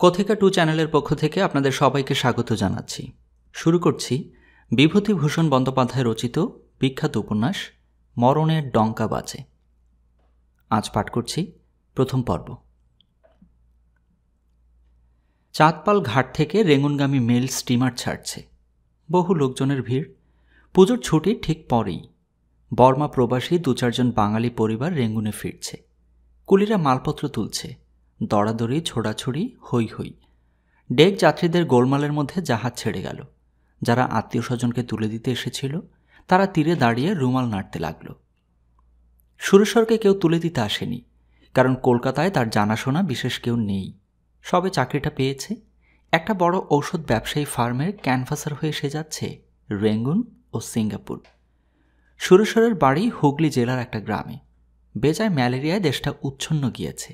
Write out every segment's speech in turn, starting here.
কথিকা 2 চ্যানেলের পক্ষ থেকে আপনাদের সবাইকে স্বাগত জানাচ্ছি। শুরু করছি বিভূতিভূষণ বন্দ্যোপাধ্যায় রচিত বিখ্যাত উপন্যাস মরণের ডঙ্কা বাজে। আজ পাঠ করছি প্রথম পর্ব। চাঁদপাল ঘাট থেকে রেঙ্গুনগামী মেল স্টিমার ছাড়ছে। বহু লোকজনের ভিড়। পুজোর ছুটির ঠিক পরেই বর্মা প্রবাসী 2-4জন বাঙালি পরিবার রেঙ্গুনে ফিরছে। কুলিরা মালপত্র তুলছে। দড়াদড়ি, ছোড়াছুড়ি, হৈ হৈ। ডেক যাত্রীদের গোলমালের মধ্যে জাহাজ ছেড়ে গেল। যারা আত্মীয় স্বজনকে তুলে দিতে এসেছিল তারা তীরে দাঁড়িয়ে রুমাল নাড়তে লাগল। সুরেশ্বরকে কেউ তুলে দিতে আসেনি, কারণ কলকাতায় তার জানাশোনা বিশেষ কেউ নেই। সবে চাকরিটা পেয়েছে। একটা বড় ঔষধ ব্যবসায়ী ফার্মের ক্যানভাসার হয়ে এসে যাচ্ছে রেঙ্গুন ও সিঙ্গাপুর। সুরেশ্বরের বাড়ি হুগলি জেলার একটা গ্রামে। বেজায় ম্যালেরিয়ায় দেশটা উচ্ছন্ন গিয়েছে।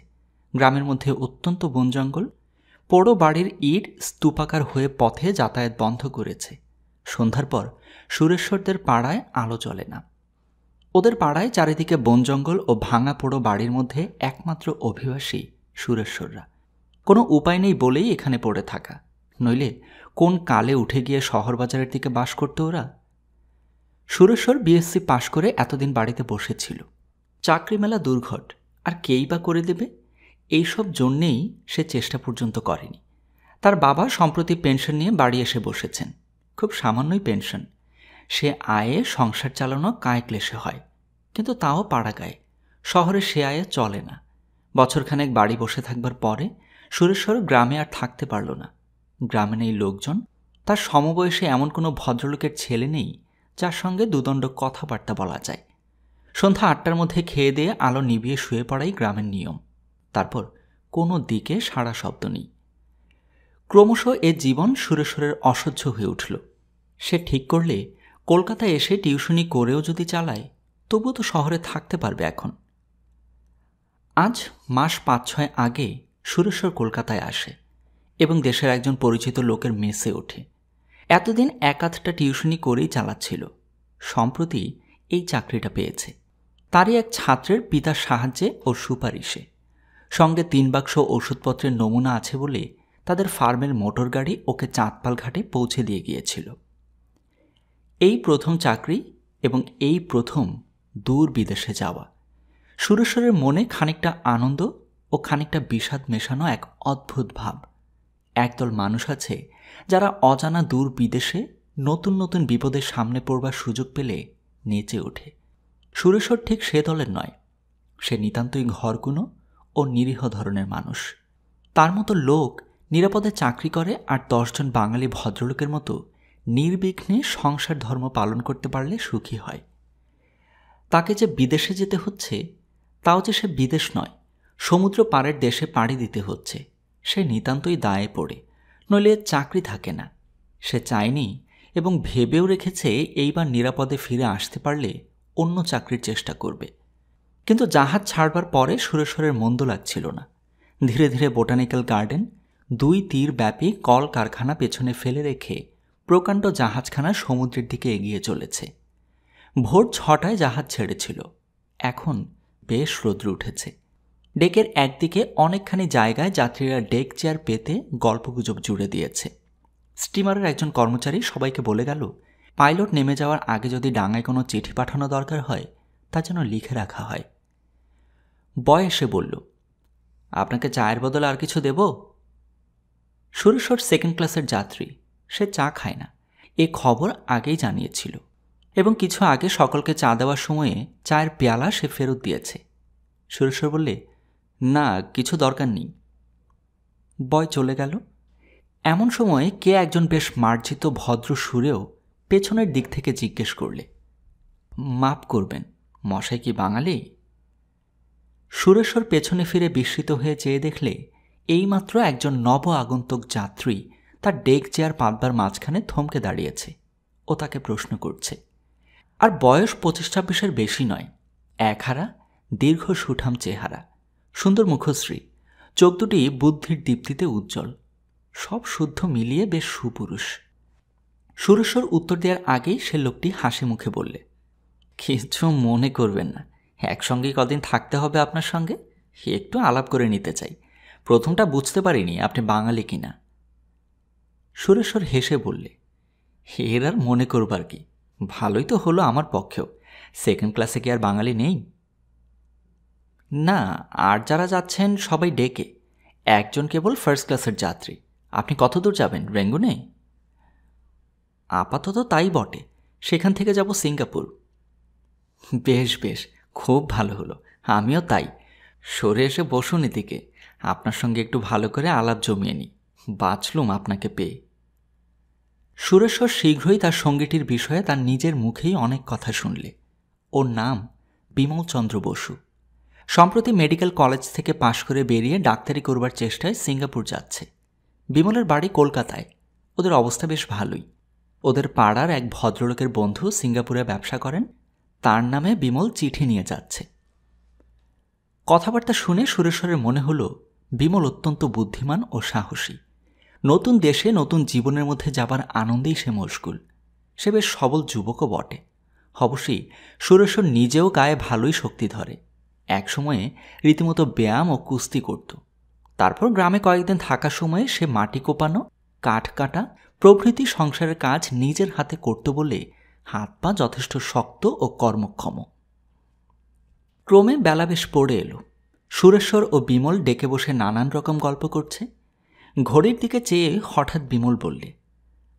গ্রামের মধ্যে অত্যন্ত বন জঙ্গল। পোড়ো বাড়ির ইট স্তূপাকার হয়ে পথে যাতায়াত বন্ধ করেছে। সন্ধ্যার পর সুরেশ্বরদের পাড়ায় আলো জ্বলে না। ওদের পাড়ায় চারিদিকে বন জঙ্গল ও ভাঙা পোড়ো বাড়ির মধ্যে একমাত্র অভিবাসী সুরেশ্বররা। কোনো উপায় নেই বলেই এখানে পড়ে থাকা, নইলে কোন কালে উঠে গিয়ে শহর বাজারের দিকে বাস করতে ওরা। সুরেশ্বর বিএসসি পাশ করে এতদিন বাড়িতে বসেছিল। চাকরি মেলা দুর্ঘট, আর কেই বা করে দেবে? এইসব জন্যেই সে চেষ্টা পর্যন্ত করেনি। তার বাবা সম্প্রতি পেনশন নিয়ে বাড়ি এসে বসেছেন। খুব সামান্যই পেনশন। সে আয়ে সংসার চালানো কায় ক্লেশে হয়, কিন্তু তাও পাড়া গায়ে। শহরে সে আয়ে চলে না। বছরখানেক বাড়ি বসে থাকবার পরে সুরেশ্বর গ্রামে আর থাকতে পারল না। গ্রামে নেই লোকজন। তার সমবয়সে এমন কোনো ভদ্রলোকের ছেলে নেই যার সঙ্গে দুদণ্ড কথাবার্তা বলা যায়। সন্ধ্যা 8টার মধ্যে খেয়ে দিয়ে আলো নিভিয়ে শুয়ে পড়াই গ্রামের নিয়ম। তারপর কোনো দিকে সাড়া শব্দ নেই। ক্রমশ এ জীবন সুরেশ্বরের অসহ্য হয়ে উঠল। সে ঠিক করলে কলকাতায় এসে টিউশনি করেও যদি চালায়, তবুও তো শহরে থাকতে পারবে এখন। আজ মাস 5-6 আগে সুরেশ্বর কলকাতায় আসে এবং দেশের একজন পরিচিত লোকের মেসে ওঠে। এতদিন এক-আধটা টিউশনি করেই চালাচ্ছিল। সম্প্রতি এই চাকরিটা পেয়েছে তারই এক ছাত্রের পিতার সাহায্যে ও সুপারিশে। সঙ্গে 3 বাক্স ওষুধপত্রের নমুনা আছে বলে তাদের ফার্মের মোটর গাড়ি ওকে চাঁদপাল ঘাটে পৌঁছে দিয়ে গিয়েছিল। এই প্রথম চাকরি এবং এই প্রথম দূর বিদেশে যাওয়া। সুরেশ্বরের মনে খানিকটা আনন্দ ও খানিকটা বিষাদ মেশানো এক অদ্ভুত ভাব। একদল মানুষ আছে যারা অজানা দূর বিদেশে নতুন নতুন বিপদের সামনে পড়বার সুযোগ পেলে নেচে ওঠে। সুরেশ্বর ঠিক সে দলের নয়। সে নিতান্তই ঘরকুনো ও নিরীহ ধরনের মানুষ। তার মতো লোক নিরাপদে চাকরি করে আর 10 জন বাঙালি ভদ্রলোকের মতো নির্বিঘ্নে সংসার ধর্ম পালন করতে পারলে সুখী হয়। তাকে যে বিদেশে যেতে হচ্ছে, তাও যে সে বিদেশ নয়, সমুদ্র পাড়ের দেশে পাড়ি দিতে হচ্ছে, সে নিতান্তই দায়ে পড়ে, নইলে চাকরি থাকে না। সে চায়নি এবং ভেবেও রেখেছে এইবার নিরাপদে ফিরে আসতে পারলে অন্য চাকরির চেষ্টা করবে। কিন্তু জাহাজ ছাড়বার পরে সুরেশ্বরের মন্দ লাগছিল না। ধীরে ধীরে বোটানিক্যাল গার্ডেন, 2 তীর ব্যাপী কল কারখানা পেছনে ফেলে রেখে প্রকাণ্ড জাহাজখানা সমুদ্রের দিকে এগিয়ে চলেছে। ভোর 6টায় জাহাজ ছেড়েছিল। এখন বেশ রৌদ্র উঠেছে। ডেকের একদিকে অনেকখানি জায়গায় যাত্রীরা ডেক চেয়ার পেতে গল্পগুজব জুড়ে দিয়েছে। স্টিমারের একজন কর্মচারী সবাইকে বলে গেল, পাইলট নেমে যাওয়ার আগে যদি ডাঙায় কোনো চিঠি পাঠানো দরকার হয় তা যেন লিখে রাখা হয়। বয় এসে বলল, আপনাকে চায়ের বদলে আর কিছু দেব? সুরেশ্বর 2nd ক্লাসের যাত্রী। সে চা খায় না, এ খবর আগেই জানিয়েছিল এবং কিছু আগে সকলকে চা দেওয়ার সময়ে চায়ের পেয়ালা সে ফেরত দিয়েছে। সুরেশ্বর বললে, না, কিছু দরকার নেই। বয় চলে গেল। এমন সময় কে একজন বেশ মার্জিত ভদ্র সুরেও পেছনের দিক থেকে জিজ্ঞেস করলে, মাপ করবেন, মশাই কি বাঙালি? সুরেশ্বর পেছনে ফিরে বিস্মিত হয়ে চেয়ে দেখলে এইমাত্র একজন নব আগন্তুক যাত্রী তার ডেক চেয়ার পাতবার মাঝখানে থমকে দাঁড়িয়েছে ও তাকে প্রশ্ন করছে। আর বয়স 25-26-এর বেশি নয়। একহারা, দীর্ঘ সুঠাম চেহারা, সুন্দর মুখশ্রী, চোখ দুটি বুদ্ধির দীপ্তিতে উজ্জ্বল, সব শুদ্ধ মিলিয়ে বেশ সুপুরুষ। সুরেশ্বর উত্তর দেওয়ার আগেই সে লোকটি হাসি মুখে বললে, কিছু মনে করবেন না, একসঙ্গেই কদিন থাকতে হবে আপনার সঙ্গে, একটু আলাপ করে নিতে চাই। প্রথমটা বুঝতে পারিনি আপনি বাঙালি কিনা। সুরেশ্বর হেসে বললে, এর আর মনে করবার কি, ভালোই তো হলো আমার পক্ষেও। সেকেন্ড ক্লাসে কি আর বাঙালি নেই? না, আর যারা যাচ্ছেন সবাই ডেকে, একজন কেবল ফার্স্ট ক্লাসের যাত্রী। আপনি কত দূর যাবেন, রেঙ্গুনে? আপাতত তাই বটে, সেখান থেকে যাব সিঙ্গাপুর। বেশ বেশ, খুব ভালো হলো, আমিও তাই। সরে এসে বসুন এদিকে, আপনার সঙ্গে একটু ভালো করে আলাপ জমিয়ে নিই। বাঁচলুম আপনাকে পেয়ে। সুরেশ্বর শীঘ্রই তার সঙ্গীটির বিষয়ে তার নিজের মুখেই অনেক কথা শুনলে। ওর নাম বিমল চন্দ্র বসু। সম্প্রতি মেডিকেল কলেজ থেকে পাশ করে বেরিয়ে ডাক্তারি করবার চেষ্টায় সিঙ্গাপুর যাচ্ছে। বিমলের বাড়ি কলকাতায়। ওদের অবস্থা বেশ ভালোই। ওদের পাড়ার এক ভদ্রলোকের বন্ধু সিঙ্গাপুরে ব্যবসা করেন, তার নামে বিমল চিঠি নিয়ে যাচ্ছে। কথাবার্তা শুনে সুরেশ্বরের মনে হলো বিমল অত্যন্ত বুদ্ধিমান ও সাহসী। নতুন দেশে নতুন জীবনের মধ্যে যাবার আনন্দেই সে মশগুল। সে বেশ সবল যুবকও বটে। অবশ্যই সুরেশ্বর নিজেও গায়ে ভালোই শক্তি ধরে। এক সময়ে রীতিমতো ব্যায়াম ও কুস্তি করত। তারপর গ্রামে কয়েকদিন থাকার সময়ে সে মাটি কোপানো, কাঠ কাটা প্রভৃতি সংসারের কাজ নিজের হাতে করত বলে হাত পা যথেষ্ট শক্ত ও কর্মক্ষম। ক্রমে বেলা বেশ পড়ে এলো। সুরেশ্বর ও বিমল ডেকে বসে নানান রকম গল্প করছে। ঘড়ির দিকে চেয়ে হঠাৎ বিমল বললে,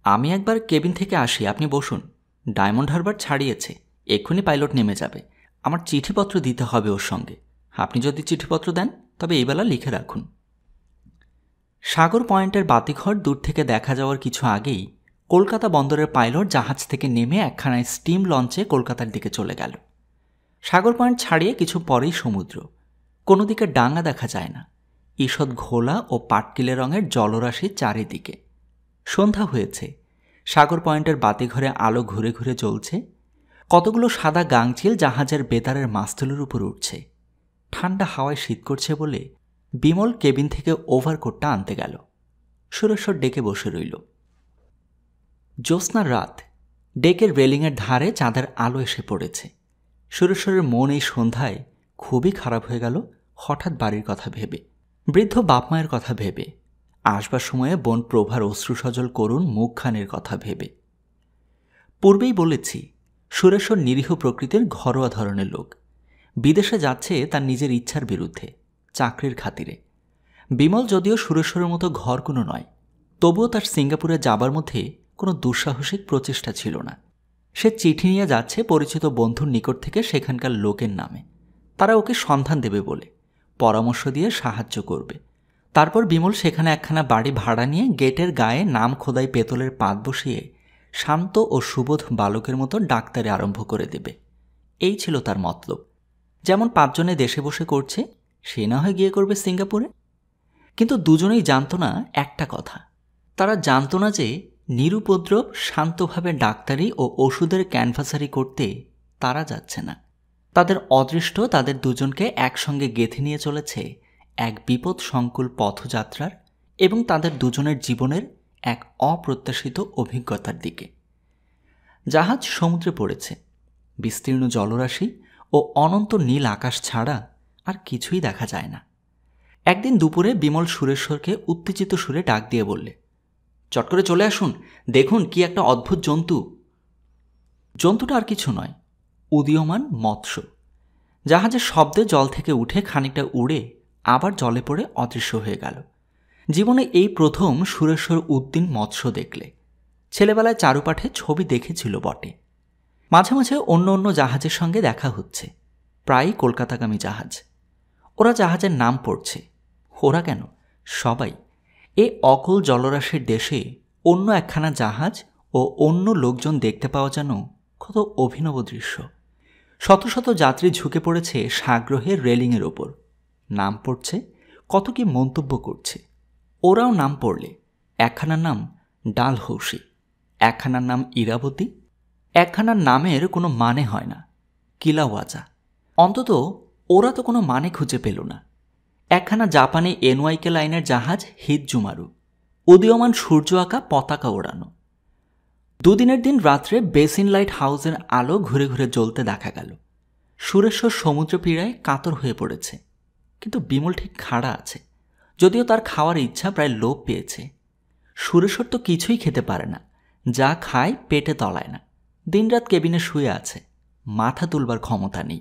আমি একবার কেবিন থেকে আসি, আপনি বসুন। ডায়মন্ড হারবার ছাড়িয়েছে, এক্ষুনি পাইলট নেমে যাবে। আমার চিঠিপত্র দিতে হবে ওর সঙ্গে। আপনি যদি চিঠিপত্র দেন তবে এই বেলা লিখে রাখুন। সাগর পয়েন্টের বাতিঘর দূর থেকে দেখা যাওয়ার কিছু আগেই কলকাতা বন্দরের পাইলট জাহাজ থেকে নেমে একখানা স্টিম লঞ্চে কলকাতার দিকে চলে গেল। সাগর পয়েন্ট ছাড়িয়ে কিছু পরেই সমুদ্র। কোনো দিকে ডাঙা দেখা যায় না। ঈষৎ ঘোলা ও পাটকিলে রঙের জলরাশি চারিদিকে। সন্ধ্যা হয়েছে। সাগর পয়েন্টের বাতিঘরে আলো ঘুরে ঘুরে জ্বলছে। কতগুলো সাদা গাংচিল জাহাজের বেতারের মাস্তুলের উপর উঠছে। ঠান্ডা হাওয়ায় শীত করছে বলে বিমল কেবিন থেকে ওভারকোটটা আনতে গেল। সুরেশ্বর ডেকে বসে রইল। জ্যোৎস্নার রাত। ডেকের রেলিংয়ের ধারে চাঁদের আলো এসে পড়েছে। সুরেশ্বরের মন এই সন্ধ্যায় খুবই খারাপ হয়ে গেল, হঠাৎ বাড়ির কথা ভেবে, বৃদ্ধ বাপমায়ের কথা ভেবে, আসবার সময়ে বোন প্রভার অশ্রুসজল করুণ মুখখানের কথা ভেবে। পূর্বেই বলেছি, সুরেশ্বর নিরীহ প্রকৃতির ঘরোয়া ধরনের লোক। বিদেশে যাচ্ছে তার নিজের ইচ্ছার বিরুদ্ধে, চাকরির খাতিরে। বিমল যদিও সুরেশ্বরের মতো ঘর কোনো নয়, তবুও তার সিঙ্গাপুরে যাবার মধ্যে কোনো দুঃসাহসিক প্রচেষ্টা ছিল না। সে চিঠি নিয়ে যাচ্ছে পরিচিত বন্ধুর নিকট থেকে সেখানকার লোকের নামে। তারা ওকে সন্ধান দেবে বলে, পরামর্শ দিয়ে সাহায্য করবে। তারপর বিমল সেখানে একখানা বাড়ি ভাড়া নিয়ে গেটের গায়ে নাম খোদাই পেতলের পাত বসিয়ে শান্ত ও সুবোধ বালকের মতো ডাক্তারি আরম্ভ করে দেবে। এই ছিল তার মতলব। যেমন 5 জনে দেশে বসে করছে, সে না হয় গিয়ে করবে সিঙ্গাপুরে। কিন্তু দুজনেই জানত না একটা কথা। তারা জানত না যে নিরুপদ্রব শান্তভাবে ডাক্তারি ও ওষুধের ক্যানভাসারি করতে তারা যাচ্ছে না। তাদের অদৃষ্ট তাদের দুজনকে একসঙ্গে গেঁথে নিয়ে চলেছে এক বিপদ সংকুল পথযাত্রার এবং তাদের দুজনের জীবনের এক অপ্রত্যাশিত অভিজ্ঞতার দিকে। জাহাজ সমুদ্রে পড়েছে। বিস্তীর্ণ জলরাশি ও অনন্ত নীল আকাশ ছাড়া আর কিছুই দেখা যায় না। একদিন দুপুরে বিমল সুরেশ্বরকে উত্তেজিত সুরে ডাক দিয়ে বললে, চট করে চলে আসুন, দেখুন কি একটা অদ্ভুত জন্তু। জন্তুটা আর কিছু নয়, উদীয়মান মৎস্য। জাহাজের শব্দে জল থেকে উঠে খানিকটা উড়ে আবার জলে পড়ে অদৃশ্য হয়ে গেল। জীবনে এই প্রথম সুরেশ্বর উদ্দিন মৎস্য দেখলে। ছেলেবেলায় চারুপাঠে ছবি দেখেছিল বটে। মাঝে মাঝে অন্য অন্য জাহাজের সঙ্গে দেখা হচ্ছে, প্রায়ই কলকাতাগামী জাহাজ। ওরা জাহাজের নাম পড়ছে। ওরা কেন, সবাই। এ অকল জলরাশির দেশে অন্য একখানা জাহাজ ও অন্য লোকজন দেখতে পাওয়া যেন কত অভিনব দৃশ্য। শত শত যাত্রী ঝুঁকে পড়েছে সাগ্রহের রেলিংয়ের ওপর, নাম পড়ছে, কত কি মন্তব্য করছে। ওরাও নাম পড়লে, একখানার নাম ডালহৌসি, একখানার নাম ইরাবতী, একখানার নামের কোনো মানে হয় না, কিলাওয়াজা। অন্তত ওরা তো কোনো মানে খুঁজে পেল না। একখানা জাপানি এনওয়াইকে লাইনের জাহাজ হিতজুমারু, উদীয়মান সূর্য আঁকা পতাকা ওড়ানো। দুদিনের দিন রাত্রে বেসিন লাইট হাউসের আলো ঘুরে ঘুরে জ্বলতে দেখা গেল। সুরেশ্বর সমুদ্র পীড়ায় কাতর হয়ে পড়েছে, কিন্তু বিমল ঠিক খাড়া আছে। যদিও তার খাওয়ার ইচ্ছা প্রায় লোপ পেয়েছে। সুরেশ্বর তো কিছুই খেতে পারে না, যা খায় পেটে তলায় না, দিনরাত কেবিনে শুয়ে আছে, মাথা তুলবার ক্ষমতা নেই।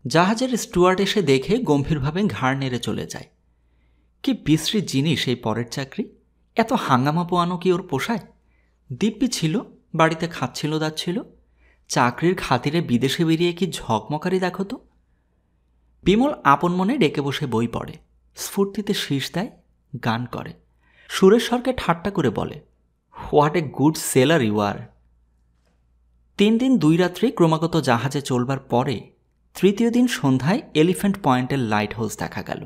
জাহাজের স্টুয়ার্ড এসে দেখে গম্ভীরভাবে ঘাড় নেড়ে চলে যায়। কি বিশ্রী জিনিস এই পরের চাকরি! এত হাঙ্গামা পোয়ানো কি ওর পোষায়? দিব্যি ছিল, বাড়িতে খাচ্ছিল দাচ্ছিল, চাকরির খাতিরে বিদেশে বেরিয়ে কি ঝকমকারি দেখো তো। বিমল আপন মনে ডেকে বসে বই পড়ে, স্ফূর্তিতে শীষ দেয়, গান করে, সুরেশ্বরকে ঠাট্টা করে বলে, what a good seller you are. 3 দিন 2 রাত্রি ক্রমাগত জাহাজে চলবার পরে তৃতীয় দিন সন্ধ্যায় এলিফ্যান্ট পয়েন্টের লাইট হাউস দেখা গেল।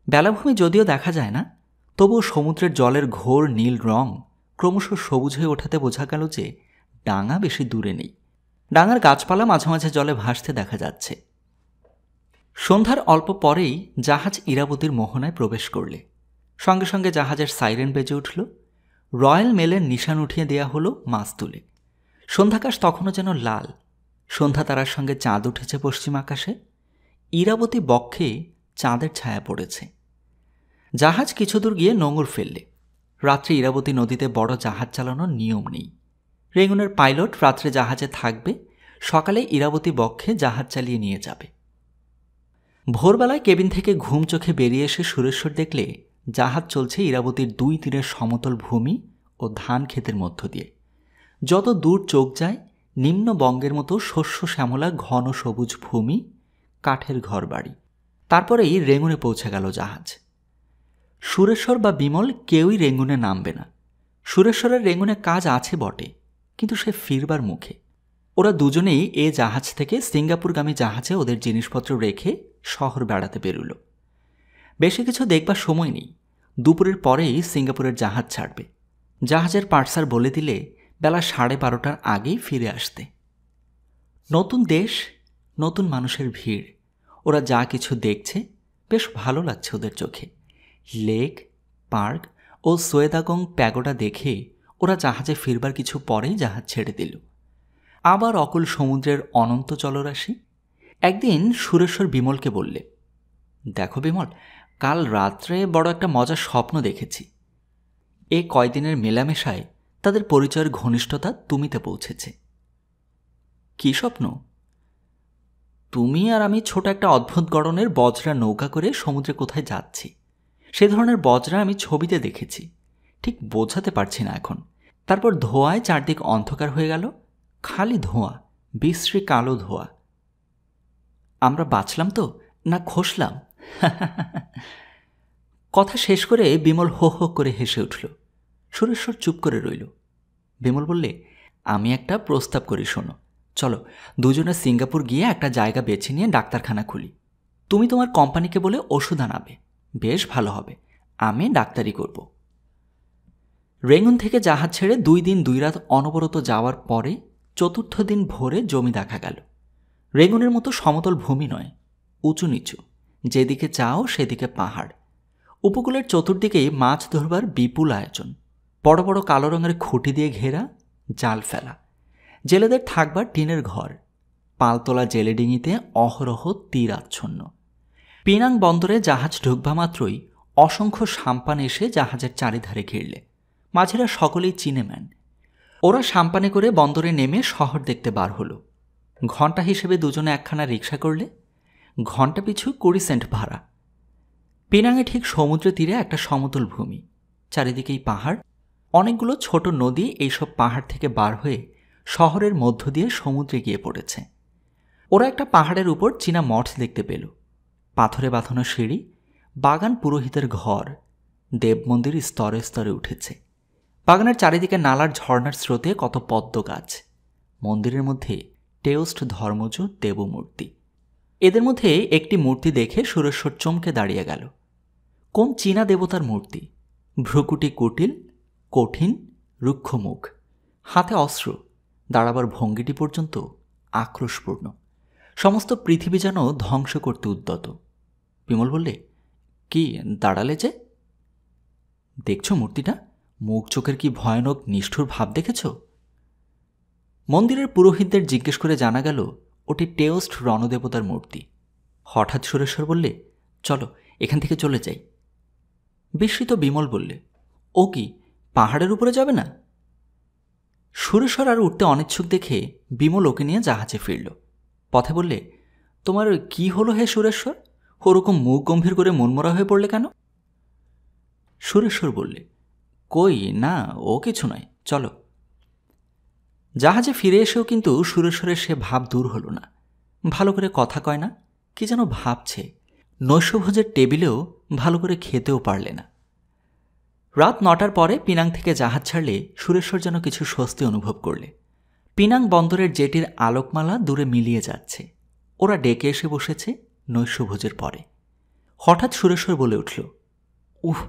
বেলাভূমি যদিও দেখা যায় না, তবুও সমুদ্রের জলের ঘোর নীল রং ক্রমশ সবুজ হয়ে ওঠাতে বোঝা গেল যে ডাঙা বেশি দূরে নেই। ডাঙার গাছপালা মাঝে মাঝে জলে ভাসতে দেখা যাচ্ছে। সন্ধ্যার অল্প পরেই জাহাজ ইরাবতীর মোহনায় প্রবেশ করলে সঙ্গে সঙ্গে জাহাজের সাইরেন বেজে উঠল। রয়্যাল মেলের নিশান উঠিয়ে দেয়া হলো মাছ তুলে। সন্ধ্যাকাশ তখনও যেন লাল, সন্ধ্যা তারার সঙ্গে চাঁদ উঠেছে পশ্চিম আকাশে। ইরাবতী বক্ষে চাঁদের ছায়া পড়েছে। জাহাজ কিছু দূর গিয়ে নোঙর ফেললে। রাত্রে ইরাবতী নদীতে বড় জাহাজ চালানোর নিয়ম নেই। রেঙ্গুনের পাইলট রাত্রে জাহাজে থাকবে, সকালে ইরাবতী বক্ষে জাহাজ চালিয়ে নিয়ে যাবে। ভোরবেলায় কেবিন থেকে ঘুম চোখে বেরিয়ে এসে সুরেশ্বর দেখলে জাহাজ চলছে ইরাবতীর 2 তীরের সমতল ভূমি ও ধান ক্ষেতের মধ্য দিয়ে। যত দূর চোখ যায় নিম্ন বঙ্গের মতো শস্য শ্যামলা ঘন সবুজ ভূমি, কাঠের ঘরবাড়ি। তারপরেই রেঙ্গুনে পৌঁছে গেল জাহাজ। সুরেশ্বর বা বিমল কেউই রেঙ্গুনে নামবে না। সুরেশ্বরের রেঙ্গুনে কাজ আছে বটে, কিন্তু সে ফিরবার মুখে। ওরা দুজনেই এ জাহাজ থেকে সিঙ্গাপুরগামী জাহাজে ওদের জিনিসপত্র রেখে শহর বেড়াতে বেরুল। বেশি কিছু দেখবার সময় নেই। দুপুরের পরেই সিঙ্গাপুরের জাহাজ ছাড়বে। জাহাজের পার্সার বলে দিলে বেলা 12:30টার আগেই ফিরে আসতে। নতুন দেশ, নতুন মানুষের ভিড়, ওরা যা কিছু দেখছে বেশ ভালো লাগছে ওদের চোখে। লেক, পার্ক ও সোয়েদাগং প্যাগোডা দেখে ওরা জাহাজে ফিরবার কিছু পরেই জাহাজ ছেড়ে দিল। আবার অকুল সমুদ্রের অনন্ত জলরাশি। একদিন সুরেশ্বর বিমলকে বললে, দেখো বিমল, কাল রাত্রে বড় একটা মজার স্বপ্ন দেখেছি। এ কয়দিনের মেলামেশায় তাদের পরিচয়ের ঘনিষ্ঠতা তুমিতে পৌঁছেছে। কি স্বপ্ন? তুমি আর আমি ছোট একটা অদ্ভুত গড়নের বজরা নৌকা করে সমুদ্রে কোথায় যাচ্ছি। সে ধরনের বজরা আমি ছবিতে দেখেছি, ঠিক বোঝাতে পারছি না এখন। তারপর ধোঁয়ায় চারদিক অন্ধকার হয়ে গেল, খালি ধোঁয়া, বিশ্রী কালো ধোঁয়া। আমরা বাঁচলাম তো না খসলাম? কথা শেষ করে বিমল হো হো করে হেসে উঠল। সুরেশ্বর চুপ করে রইল। বিমল বললে, আমি একটা প্রস্তাব করি, শোনো। চলো দুজনে সিঙ্গাপুর গিয়ে একটা জায়গা বেছে নিয়ে ডাক্তারখানা খুলি। তুমি তোমার কোম্পানিকে বলে ওষুধ আনাবে, বেশ ভালো হবে। আমি ডাক্তারি করব। রেঙ্গুন থেকে জাহাজ ছেড়ে 2 দিন 2 রাত অনবরত যাওয়ার পরে চতুর্থ দিন ভোরে জমি দেখা গেল। রেঙ্গুনের মতো সমতল ভূমি নয়, উঁচু নিচু, যেদিকে চাও সেদিকে পাহাড়। উপকূলের চতুর্দিকেই মাছ ধরবার বিপুল আয়োজন। বড় বড় কালো রঙের খুঁটি দিয়ে ঘেরা, জাল ফেলা, জেলেদের থাকবার টিনের ঘর, পালতোলা জেলে ডিঙিতে অহরহ তীর আচ্ছন্ন। পিনাং বন্দরে জাহাজ ঢুকবা মাত্রই অসংখ্য সাম্পান এসে জাহাজের চারিধারে ঘিরলে। মাঝিরা সকলেই চিনেম্যান। ওরা সাম্পানে করে বন্দরে নেমে শহর দেখতে বার হলো। ঘণ্টা হিসেবে দুজনে একখানা রিক্সা করলে। ঘণ্টা পিছু 20 সেন্ট ভাড়া। পিনাঙে ঠিক সমুদ্র তীরে একটা সমতল ভূমি, চারিদিকেই পাহাড়। অনেকগুলো ছোট নদী এইসব পাহাড় থেকে বার হয়ে শহরের মধ্য দিয়ে সমুদ্রে গিয়ে পড়েছে। ওরা একটা পাহাড়ের উপর চীনা মঠ দেখতে পেল। পাথরে বাঁধানো সিঁড়ি, বাগান পুরোহিতের ঘর, দেব মন্দির স্তরে স্তরে উঠেছে। বাগানের চারিদিকে নালার ঝর্ণার স্রোতে কত পদ্ম গাছ। মন্দিরের মধ্যে টেওস্ট ধর্মজ দেবমূর্তি। এদের মধ্যে একটি মূর্তি দেখে সুরেশ্বর চমকে দাঁড়িয়ে গেল। কোন চীনা দেবতার মূর্তি! ভ্রুকুটি কুটিল, কঠিন, রুক্ষ মুখ, হাতে অস্ত্র, দাঁড়াবার ভঙ্গিটি পর্যন্ত আক্রোশপূর্ণ। সমস্ত পৃথিবী যেন ধ্বংস করতে উদ্যত। বিমল বললে, কি দাঁড়ালে যে? দেখছ মূর্তিটা? মুখ চোখের কি ভয়ানক নিষ্ঠুর ভাব দেখেছ? মন্দিরের পুরোহিতদের জিজ্ঞেস করে জানা গেল ওটি টেওস্ট রণদেবতার মূর্তি। হঠাৎ সুরেশ্বর বললে, চলো এখান থেকে চলে যাই। বিস্মিত বিমল বললে, ও কি পাহাড়ের উপরে যাবে না? সুরেশ্বর আর উঠতে অনিচ্ছুক দেখে বিমল ওকে নিয়ে জাহাজে ফিরল। পথে বললে, তোমার কি হলো হে সুরেশ্বর? ওরকম মুখ গম্ভীর করে মনমরা হয়ে পড়লে কেন? সুরেশ্বর বললে, কই না, ও কিছু নয়, চলো। জাহাজে ফিরে এসেও কিন্তু সুরেশ্বরের সে ভাব দূর হল না। ভালো করে কথা কয় না, কি যেন ভাবছে। নৈশভোজের টেবিলেও ভালো করে খেতেও পারলে না। রাত 9টার পরে পিনাং থেকে জাহাজ ছাড়লে সুরেশ্বর যেন কিছু স্বস্তি অনুভব করলে। পিনাং বন্দরের জেটির আলোকমালা দূরে মিলিয়ে যাচ্ছে। ওরা ডেকে এসে বসেছে নৈশভোজের পরে। হঠাৎ সুরেশ্বর বলে উঠল, উহ,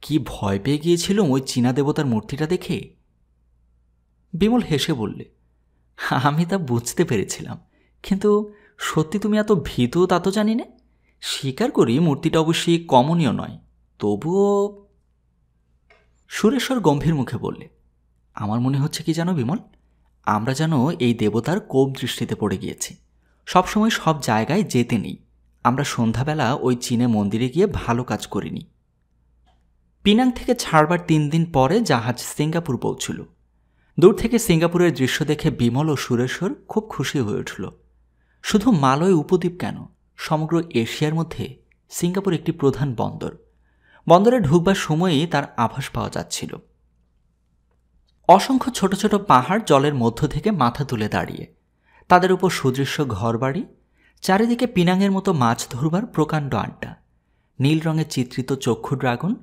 কি ভয় পেয়ে গিয়েছিল ওই চীনা দেবতার মূর্তিটা দেখে। বিমল হেসে বললে, আমি তা বুঝতে পেরেছিলাম, কিন্তু সত্যি তুমি এত ভীতু তা তো জানি না। স্বীকার করি মূর্তিটা অবশ্যই কমনীয় নয়, তবুও। সুরেশ্বর গম্ভীর মুখে বললে, আমার মনে হচ্ছে কি জানো বিমল, আমরা যেন এই দেবতার কোপ দৃষ্টিতে পড়ে গিয়েছি। সবসময় সব জায়গায় যেতে নেই। আমরা সন্ধ্যাবেলা ওই চীনে মন্দিরে গিয়ে ভালো কাজ করিনি। পিনাং থেকে ছাড়বার 3 দিন পরে জাহাজ সিঙ্গাপুর পৌঁছল। দূর থেকে সিঙ্গাপুরের দৃশ্য দেখে বিমল ও সুরেশ্বর খুব খুশি হয়ে উঠল। শুধু মালয় উপদ্বীপ কেন, সমগ্র এশিয়ার মধ্যে সিঙ্গাপুর একটি প্রধান বন্দর। বন্দরে ঢুকবার সময়েই তার আভাস পাওয়া যাচ্ছিল। অসংখ্য ছোট ছোট পাহাড় জলের মধ্য থেকে মাথা তুলে দাঁড়িয়ে, তাদের উপর সুদৃশ্য ঘরবাড়ি, চারিদিকে পিনাংয়ের মতো মাছ ধরবার প্রকাণ্ড আড্ডা, নীল রঙের চিত্রিত চক্ষু ড্রাগন,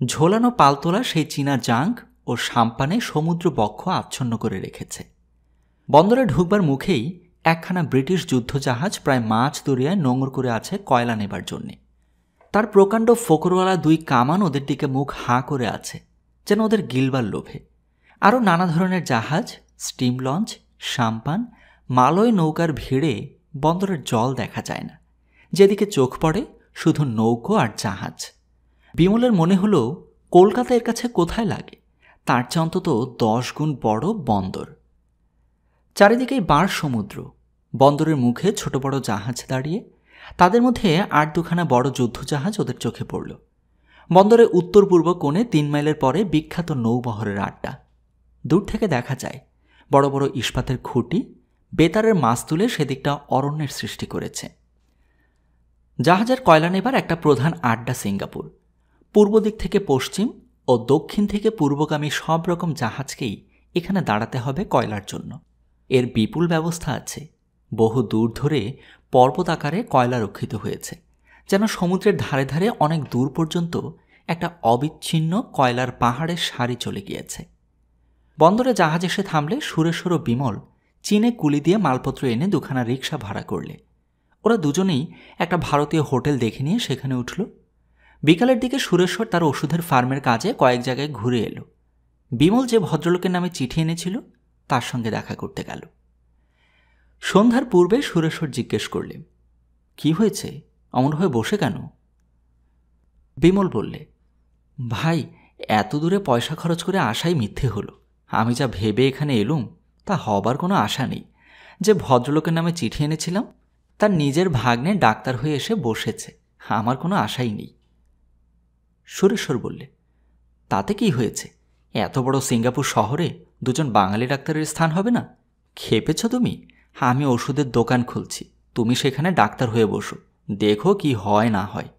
ঝোলানো পালতোলা সেই চীনা জাঙ্ক ও সাম্পানে সমুদ্র বক্ষ আচ্ছন্ন করে রেখেছে। বন্দরে ঢুকবার মুখেই একখানা ব্রিটিশ যুদ্ধজাহাজ প্রায় মাছ দরিয়ায় নোঙর করে আছে কয়লা নেবার জন্যে। তার প্রকাণ্ড ফোকরওয়ালা 2 কামান ওদের দিকে মুখ হাঁ করে আছে, যেন ওদের গিলবার লোভে। আরও নানা ধরনের জাহাজ, স্টিম লঞ্চ, সাম্পান, মালয় নৌকার ভিড়ে বন্দরের জল দেখা যায় না। যেদিকে চোখ পড়ে শুধু নৌকো আর জাহাজ। বিমলের মনে হলো কলকাতা এর কাছে কোথায় লাগে, তার চেয়ে অন্তত 10 গুণ বড় বন্দর। চারিদিকেই বাঁশ সমুদ্র। বন্দরের মুখে ছোট বড় জাহাজ দাঁড়িয়ে, তাদের মধ্যে 8-2খানা বড় যুদ্ধজাহাজ ওদের চোখে পড়ল। বন্দরের উত্তর পূর্ব কোণে 3 মাইলের পরে বিখ্যাত নৌবহরের আড্ডা। দূর থেকে দেখা যায় বড় বড় ইস্পাতের খুঁটি, বেতারের মাছ তুলে সেদিকটা অরণ্যের সৃষ্টি করেছে। জাহাজের কয়লা নেবার একটা প্রধান আড্ডা সিঙ্গাপুর। পূর্ব দিক থেকে পশ্চিম ও দক্ষিণ থেকে পূর্বগামী সব রকম জাহাজকেই এখানে দাঁড়াতে হবে কয়লার জন্য। এর বিপুল ব্যবস্থা আছে। বহু দূর ধরে পর্বত আকারে কয়লা রক্ষিত হয়েছে, যেন সমুদ্রের ধারে ধারে অনেক দূর পর্যন্ত একটা অবিচ্ছিন্ন কয়লার পাহাড়ের সারি চলে গিয়েছে। বন্দরে জাহাজ এসে থামলে সুরেশ্বর ও বিমল চীনে কুলি দিয়ে মালপত্র এনে 2খানা রিক্সা ভাড়া করলে। ওরা দুজনেই একটা ভারতীয় হোটেল দেখে নিয়ে সেখানে উঠল। বিকালের দিকে সুরেশ্বর তার ওষুধের ফার্মের কাজে কয়েক জায়গায় ঘুরে এলো। বিমল যে ভদ্রলোকের নামে চিঠি এনেছিল তার সঙ্গে দেখা করতে গেল। সন্ধ্যার পূর্বে সুরেশ্বর জিজ্ঞেস করলে, কি হয়েছে, অমন হয়ে বসে কেন? বিমল বললে, ভাই, এত দূরে পয়সা খরচ করে আসাই মিথ্যে হলো। আমি যা ভেবে এখানে এলুম তা হবার কোনো আশা নেই। যে ভদ্রলোকের নামে চিঠি এনেছিলাম তার নিজের ভাগ্নে ডাক্তার হয়ে এসে বসেছে, আমার কোনো আশাই নেই। সুরেশ্বর বললে, তাতে কি হয়েছে? এত বড় সিঙ্গাপুর শহরে 2জন বাঙালি ডাক্তারের স্থান হবে না? খেপেছ তুমি? আমি ওষুধের দোকান খুলছি, তুমি সেখানে ডাক্তার হয়ে বসো, দেখো কি হয় না হয়।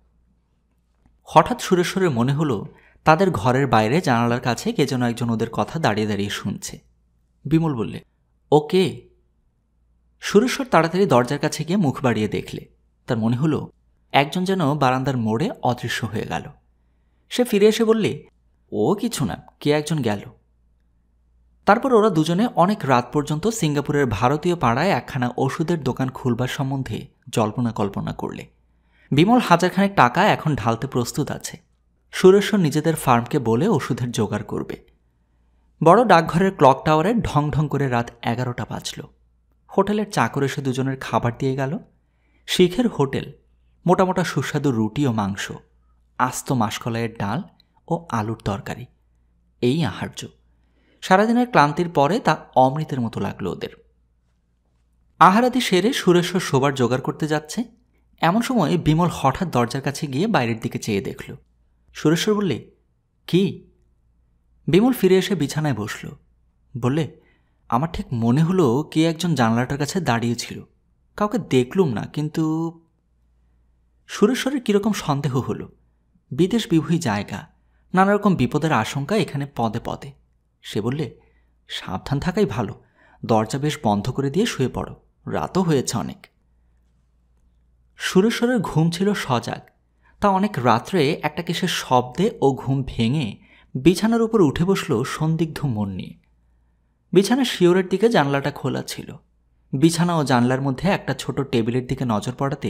হঠাৎ সুরেশ্বরের মনে হলো তাদের ঘরের বাইরে জানালার কাছে কে যেন একজন ওদের কথা দাঁড়িয়ে দাঁড়িয়ে শুনছে। বিমল বললে, ওকে? সুরেশ্বর তাড়াতাড়ি দরজার কাছে গিয়ে মুখ বাড়িয়ে দেখলে। তার মনে হলো একজন যেন বারান্দার মোড়ে অদৃশ্য হয়ে গেল। সে ফিরে এসে বললে, ও কিছু না, কে একজন গেল। তারপর ওরা দুজনে অনেক রাত পর্যন্ত সিঙ্গাপুরের ভারতীয় পাড়ায় একখানা ওষুধের দোকান খুলবার সম্বন্ধে জল্পনা কল্পনা করলে। বিমল 1000 টাকা এখন ঢালতে প্রস্তুত আছে। সুরেশ্বর নিজেদের ফার্মকে বলে ওষুধের জোগাড় করবে। বড় ডাকঘরের ক্লক টাওয়ারে ঢং ঢং করে রাত 11টা বাজল। হোটেলের চাকর এসে দুজনের খাবার দিয়ে গেল। শিখের হোটেল, মোটা মোটা সুস্বাদু রুটি ও মাংস, আস্ত মাসকলাইয়ের ডাল ও আলুর তরকারি, এই আহার্য। সারাদিনের ক্লান্তির পরে তা অমৃতের মতো লাগলো ওদের। আহারাদি সেরে সুরেশ্বর শোবার জোগাড় করতে যাচ্ছে, এমন সময় বিমল হঠাৎ দরজার কাছে গিয়ে বাইরের দিকে চেয়ে দেখল সুরেশ্বর বললে, কি? বিমল ফিরে এসে বিছানায় বসল। বললে, আমার ঠিক মনে হলো কে একজন জানলাটার কাছে দাঁড়িয়েছিল। কাউকে দেখলুম না, কিন্তু। সুরেশ্বরের কীরকম সন্দেহ হলো। বিদেশ বিভূষী জায়গা, নানা রকম বিপদের আশঙ্কা এখানে পদে পদে। সে বললে, সাবধান থাকাই ভালো। দরজা বেশ বন্ধ করে দিয়ে শুয়ে পড়ো, রাতও হয়েছে অনেক। সুরেশ্বরের ঘুম ছিল সজাগ। তা অনেক রাত্রে একটা কিসের শব্দে ও ঘুম ভেঙে বিছানার উপর উঠে বসল সন্দিগ্ধ মন নিয়ে। বিছানার শিওরের দিকে জানলাটা খোলা ছিল। বিছানা ও জানলার মধ্যে একটা ছোট টেবিলের দিকে নজর পড়াতে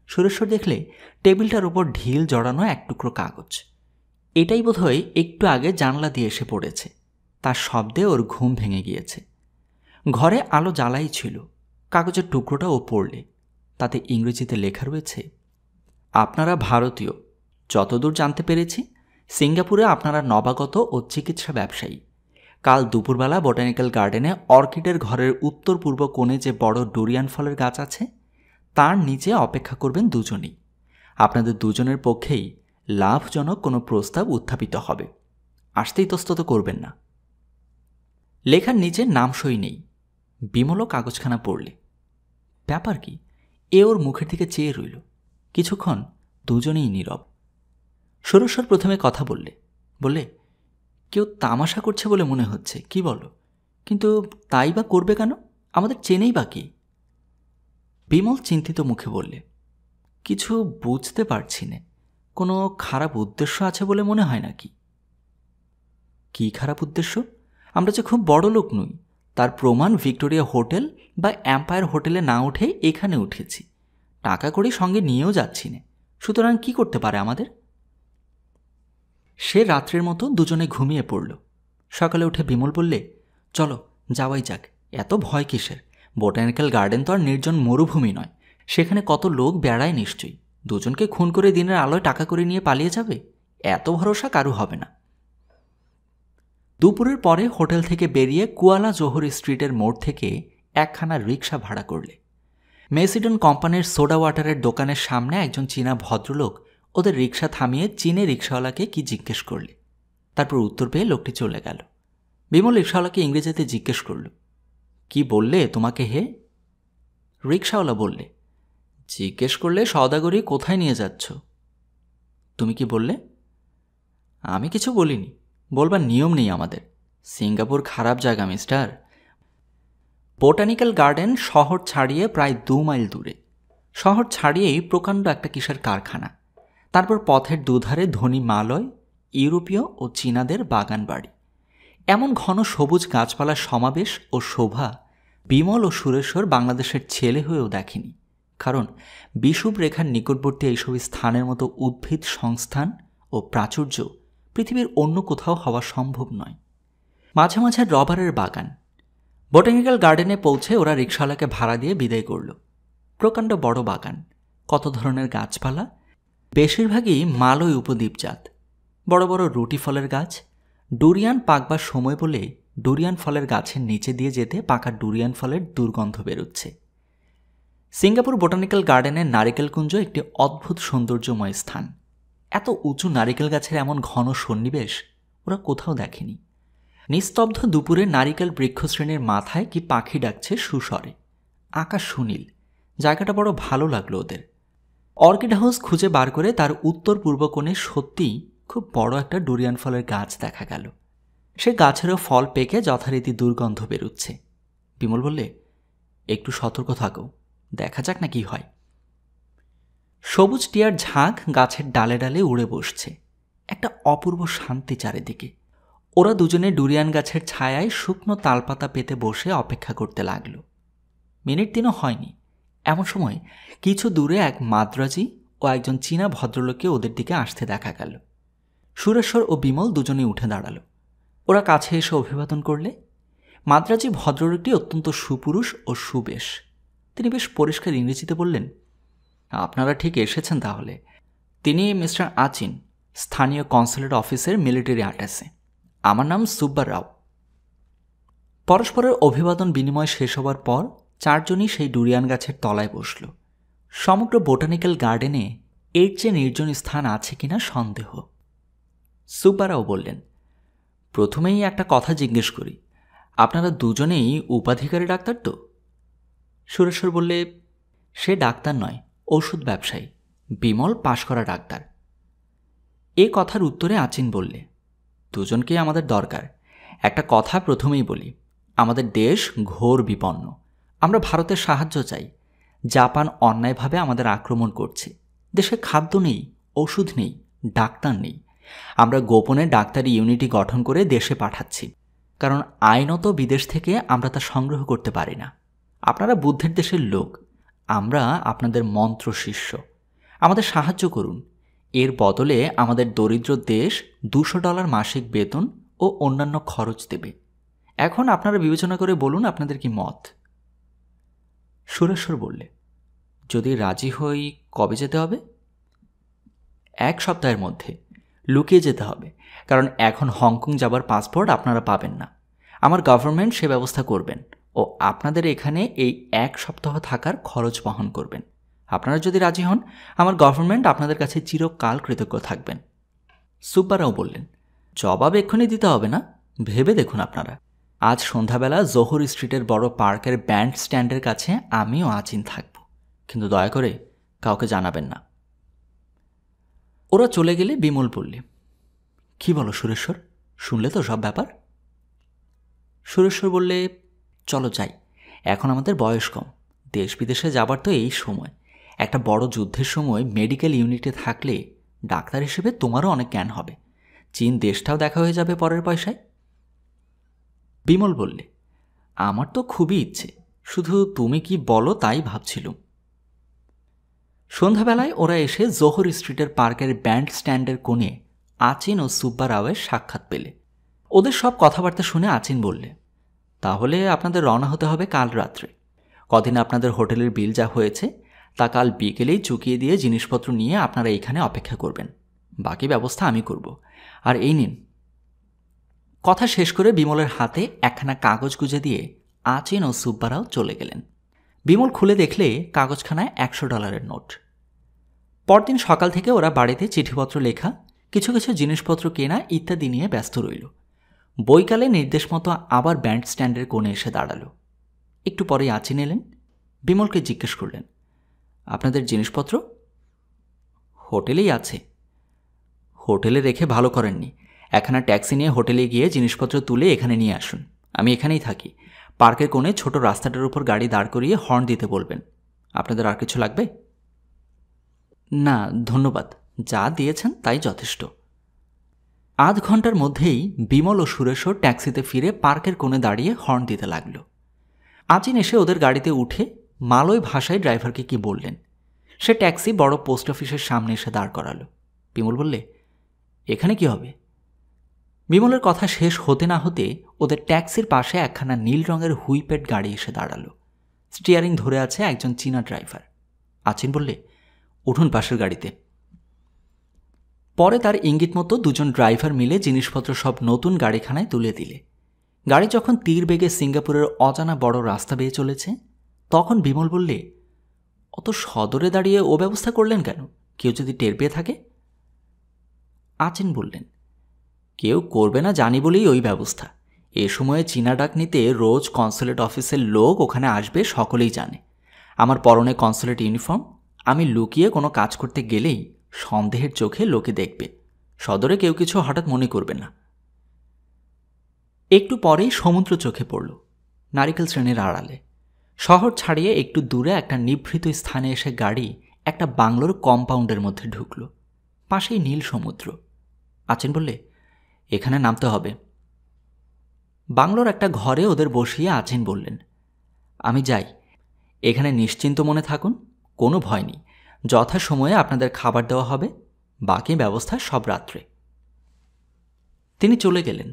সুরেশ্বর দেখলে টেবিলটার উপর ঢিল জড়ানো এক টুকরো কাগজ। এটাই বোধহয় একটু আগে জানলা দিয়ে এসে পড়েছে। তার শব্দে ওর ঘুম ভেঙে গিয়েছে। ঘরে আলো জ্বালাই ছিল। কাগজের টুকরোটা ও পড়লে তাতে ইংরেজিতে লেখা রয়েছে, আপনারা ভারতীয়। যতদূর জানতে পেরেছি, সিঙ্গাপুরে আপনারা নবাগত ও চিকিৎসা ব্যবসায়ী। কাল দুপুরবেলা বোটানিক্যাল গার্ডেনে অর্কিডের ঘরের উত্তর পূর্ব কোণে যে বড় ডুরিয়ান ফলের গাছ আছে, তার নিচে অপেক্ষা করবেন দুজনেই। আপনাদের দুজনের পক্ষেই লাভজনক কোনো প্রস্তাব উত্থাপিত হবে। আসতে ইতস্তত করবেন না। লেখার নিচে নামসই নেই। বিমলও কাগজখানা পড়লে। ব্যাপার কি? এ ওর মুখের দিকে চেয়ে রইল। কিছুক্ষণ দুজনেই নীরব। সুরেশ্বর প্রথমে কথা বললে, কেউ তামাশা করছে বলে মনে হচ্ছে, কি বলো? কিন্তু তাই বা করবে কেন? আমাদের চেনেই বা কি? বিমল চিন্তিত মুখে বললে, কিছু বুঝতে পারছি না। কোনো খারাপ উদ্দেশ্য আছে বলে মনে হয় নাকি? কি খারাপ উদ্দেশ্য? আমরা যে খুব বড় লোক নই, তার প্রমাণ ভিক্টোরিয়া হোটেল বা এম্পায়ার হোটেলে না উঠে এখানে উঠেছি। টাকা কড়ি সঙ্গে নিয়েও যাচ্ছি না। সুতরাং কি করতে পারে আমাদের? সে রাত্রের মতো দুজনে ঘুমিয়ে পড়ল। সকালে উঠে বিমল বললে, চলো যাওয়াই যাক। এত ভয় কিসের? বোটানিক্যাল গার্ডেন তো আর নির্জন মরুভূমি নয়। সেখানে কত লোক বেড়ায় নিশ্চয়ই। দুজনকে খুন করে দিনের আলোয় টাকা করে নিয়ে পালিয়ে যাবে, এত ভরসা কারু হবে না। দুপুরের পরে হোটেল থেকে বেরিয়ে কুয়ালা জোহর স্ট্রিটের মোড় থেকে একখানা রিক্সা ভাড়া করলে। মেসিডন কোম্পানির সোডা ওয়াটারের দোকানের সামনে একজন চীনা ভদ্রলোক ওদের রিক্সা থামিয়ে চীনে রিক্সাওয়ালাকে কি জিজ্ঞেস করলে। তারপর উত্তর পেয়ে লোকটি চলে গেল। বিমল রিক্সাওয়ালাকে ইংরেজিতে জিজ্ঞেস করল, কি বললে তোমাকে হে? রিক্সাওয়ালা বললে, জিজ্ঞেস করলে সওদাগরি কোথায় নিয়ে যাচ্ছ? তুমি কি বললে? আমি কিছু বলিনি। বলবার নিয়ম নেই আমাদের। সিঙ্গাপুর খারাপ জায়গা মিস্টার। বোটানিক্যাল গার্ডেন শহর ছাড়িয়ে প্রায় 2 মাইল দূরে। শহর ছাড়িয়েই প্রকাণ্ড একটা কিসের কারখানা। তারপর পথের দুধারে ধনী মালয়, ইউরোপীয় ও চীনাদের বাগান বাড়ি। এমন ঘন সবুজ গাছপালার সমাবেশ ও শোভা বিমল ও সুরেশ্বর বাংলাদেশের ছেলে হয়েও দেখেনি। কারণ বিষুব রেখার নিকটবর্তী এইসব স্থানের মতো উদ্ভিদ সংস্থান ও প্রাচুর্য পৃথিবীর অন্য কোথাও হওয়া সম্ভব নয়। মাঝে মাঝে রবারের বাগান। বোটানিক্যাল গার্ডেনে পৌঁছে ওরা রিক্সাওয়ালাকে ভাড়া দিয়ে বিদায় করল। প্রকাণ্ড বড় বাগান, কত ধরনের গাছপালা, বেশিরভাগই মালয় উপদ্বীপজাত। বড় বড় রুটি ফলের গাছ। ডুরিয়ান পাকবার সময় বলে ডুরিয়ান ফলের গাছের নিচে দিয়ে যেতে পাকা ডুরিয়ান ফলের দুর্গন্ধ বেরোচ্ছে। সিঙ্গাপুর বোটানিক্যাল গার্ডেনের নারিকেলকুঞ্জ একটি অদ্ভুত সৌন্দর্যময় স্থান। এত উঁচু নারিকেল গাছের এমন ঘন সন্নিবেশ ওরা কোথাও দেখেনি। নিস্তব্ধ দুপুরে নারিকেল বৃক্ষশ্রেণীর মাথায় কি পাখি ডাকছে সুস্বরে। আকাশ সুনীল। জায়গাটা বড় ভালো লাগলো ওদের। অর্কিড হাউস খুঁজে বার করে তার উত্তর পূর্ব কোণে সত্যিই খুব বড় একটা ডুরিয়ান ফলের গাছ দেখা গেল। সে গাছেরও ফল পেকে যথারীতি দুর্গন্ধ বেরুচ্ছে। বিমল বললে, একটু সতর্ক থাকো, দেখা যাক না কি হয়। সবুজ টিয়ার ঝাঁক গাছের ডালে ডালে উড়ে বসছে। একটা অপূর্ব শান্তি চারিদিকে। ওরা দুজনে ডুরিয়ান গাছের ছায়ায় শুকনো তালপাতা পেতে বসে অপেক্ষা করতে লাগল। মিনিট 3ও হয়নি, এমন সময় কিছু দূরে এক মাদ্রাজি ও একজন চীনা ভদ্রলোককে ওদের দিকে আসতে দেখা গেল। সুরেশ্বর ও বিমল দুজনেই উঠে দাঁড়ালো। ওরা কাছে এসে অভিবাদন করলে। মাদ্রাজি ভদ্রলোকটি অত্যন্ত সুপুরুষ ও সুবেশ। তিনি বেশ পরিষ্কার ইংরেজিতে বললেন, আপনারা ঠিক এসেছেন তাহলে। তিনি মিস্টার আচিন, স্থানীয় কনসুলেট অফিসের মিলিটারি অ্যাটাচে। আমার নাম সুব্বা রাও। পরস্পরের অভিবাদন বিনিময় শেষ হবার পর চারজনই সেই ডুরিয়ান গাছের তলায় বসল। সমগ্র বোটানিক্যাল গার্ডেনে এর চেয়ে নির্জন স্থান আছে কিনা সন্দেহ। সুব্বারাও বললেন, প্রথমেই একটা কথা জিজ্ঞেস করি, আপনারা দুজনেই উপাধিকারী ডাক্তার তো? সুরেশ্বর বললে, সে ডাক্তার নয়, ওষুধ ব্যবসায়ী। বিমল পাশ করা ডাক্তার। এ কথার উত্তরে আচিন বললে, দুজনকেই আমাদের দরকার। একটা কথা প্রথমেই বলি, আমাদের দেশ ঘোর বিপন্ন। আমরা ভারতের সাহায্য চাই। জাপান অন্যায়ভাবে আমাদের আক্রমণ করছে। দেশে খাদ্য নেই, ওষুধ নেই, ডাক্তার নেই। আমরা গোপনে ডাক্তারি ইউনিটি গঠন করে দেশে পাঠাচ্ছি, কারণ আইনত বিদেশ থেকে আমরা তা সংগ্রহ করতে পারি না। আপনারা বুদ্ধের দেশের লোক, আমরা আপনাদের মন্ত্র শিষ্য। আমাদের সাহায্য করুন। এর বদলে আমাদের দরিদ্র দেশ $200 মাসিক বেতন ও অন্যান্য খরচ দেবে। এখন আপনারা বিবেচনা করে বলুন আপনাদের কি মত। সুরেশ্বর বললে, যদি রাজি হই কবে যেতে হবে? 1 সপ্তাহের মধ্যে। লুকিয়ে যেতে হবে, কারণ এখন হংকং যাবার পাসপোর্ট আপনারা পাবেন না। আমার গভর্নমেন্ট সে ব্যবস্থা করবেন ও আপনাদের এখানে এই 1 সপ্তাহ থাকার খরচ বহন করবেন। আপনারা যদি রাজি হন, আমার গভর্নমেন্ট আপনাদের কাছে চিরকাল কৃতজ্ঞ থাকবেন। সুব্বারাও বললেন, জবাব এক্ষুনি দিতে হবে না, ভেবে দেখুন আপনারা। আজ সন্ধ্যাবেলা জোহর স্ট্রিটের বড় পার্কের ব্যান্ড স্ট্যান্ডের কাছে আমিও আচিন থাকব, কিন্তু দয়া করে কাউকে জানাবেন না। ওরা চলে গেলে বিমল বললে, কি বলো সুরেশ্বর, শুনলে তো সব ব্যাপার? সুরেশ্বর বললে, চলো যাই। এখন আমাদের বয়স কম, দেশ বিদেশে যাবার তো এই সময়। একটা বড় যুদ্ধের সময় মেডিকেল ইউনিটে থাকলে ডাক্তার হিসেবে তোমারও অনেক জ্ঞান হবে। চীন দেশটাও দেখা হয়ে যাবে পরের পয়সায়। বিমল বললে, আমার তো খুবই ইচ্ছে, শুধু তুমি কি বলো তাই ভাবছিলুম। সন্ধ্যাবেলায় ওরা এসে জোহর স্ট্রিটের পার্কের ব্যান্ড স্ট্যান্ডের কোণে আচিন ও সুব্বারাওয়ের সাক্ষাৎ পেলে। ওদের সব কথাবার্তা শুনে আচিন বললে, তাহলে আপনাদের রওনা হতে হবে কাল রাত্রে। কদিন আপনাদের হোটেলের বিল যা হয়েছে তা কাল বিকেলেই চুকিয়ে দিয়ে জিনিসপত্র নিয়ে আপনারা এইখানে অপেক্ষা করবেন। বাকি ব্যবস্থা আমি করব। আর এই নিন। কথা শেষ করে বিমলের হাতে একখানা কাগজ গুজে দিয়ে আচিন ও সুব্বারাও চলে গেলেন। বিমল খুলে দেখলে কাগজখানায় $100 নোট। পরদিন সকাল থেকে ওরা বাড়িতে চিঠিপত্র লেখা, কিছু কিছু জিনিসপত্র কেনা ইত্যাদি নিয়ে ব্যস্ত রইল। বৈকালে নির্দেশ মতো আবার ব্যান্ড স্ট্যান্ডের কোণে এসে দাঁড়ালো। একটু পরেই আচিন এলেন। বিমলকে জিজ্ঞেস করলেন, আপনাদের জিনিসপত্র? হোটেলেই আছে। হোটেলে রেখে ভালো করেননি। একখানা ট্যাক্সি নিয়ে হোটেলে গিয়ে জিনিসপত্র তুলে এখানে নিয়ে আসুন। আমি এখানেই থাকি। পার্কের কোণে ছোট রাস্তাটার উপর গাড়ি দাঁড় করিয়ে হর্ন দিতে বলবেন। আপনাদের আর কিছু লাগবে? না ধন্যবাদ, যা দিয়েছেন তাই যথেষ্ট। আধ ঘন্টার মধ্যেই বিমল ও সুরেশ্বর ট্যাক্সিতে ফিরে পার্কের কোণে দাঁড়িয়ে হর্ন দিতে লাগল। আচিন এসে ওদের গাড়িতে উঠে মালয় ভাষায় ড্রাইভারকে কি বললেন। সে ট্যাক্সি বড় পোস্ট অফিসের সামনে এসে দাঁড় করালো। বিমল বললে, এখানে কি হবে? বিমলের কথা শেষ হতে না হতে ওদের ট্যাক্সির পাশে একখানা নীল রঙের হুইপেড গাড়ি এসে দাঁড়ালো। স্টিয়ারিং ধরে আছে একজন চীনা ড্রাইভার। আচিন বললে, উঠুন পাশের গাড়িতে। পরে তার ইঙ্গিত মতো দুজন ড্রাইভার মিলে জিনিসপত্র সব নতুন গাড়িখানায় তুলে দিলে। গাড়ি যখন তীর বেগে সিঙ্গাপুরের অজানা বড় রাস্তা বেয়ে চলেছে, তখন বিমল বললে, অত সদরে দাঁড়িয়ে ও ব্যবস্থা করলেন কেন? কেউ যদি টের পেয়ে থাকে? আচিন বললেন, কেউ করবে না জানি বলেই ওই ব্যবস্থা। এ সময়ে চীনা ডাক নিতে রোজ কনসুলেট অফিসের লোক ওখানে আসবে, সকলেই জানে। আমার পরনে কনসুলেট ইউনিফর্ম। আমি লুকিয়ে কোনো কাজ করতে গেলেই সন্দেহের চোখে লোকে দেখবে। সদরে কেউ কিছু হঠাৎ মনে করবে না। একটু পরেই সমুদ্র চোখে পড়ল, নারিকেল শ্রেণীর আড়ালে। শহর ছাড়িয়ে একটু দূরে একটা নিভৃত স্থানে এসে গাড়ি একটা বাংলোর কম্পাউন্ডের মধ্যে ঢুকল। পাশেই নীল সমুদ্র। আচিন বললে, এখানে নামতে হবে। বাংলোর একটা ঘরে ওদের বসিয়ে আচিন বললেন, আমি যাই। এখানে নিশ্চিন্ত মনে থাকুন, কোনো ভয় নেই। যথাসময়ে আপনাদের খাবার দেওয়া হবে। বাকি ব্যবস্থা সব রাত্রে। তিনি চলে গেলেন।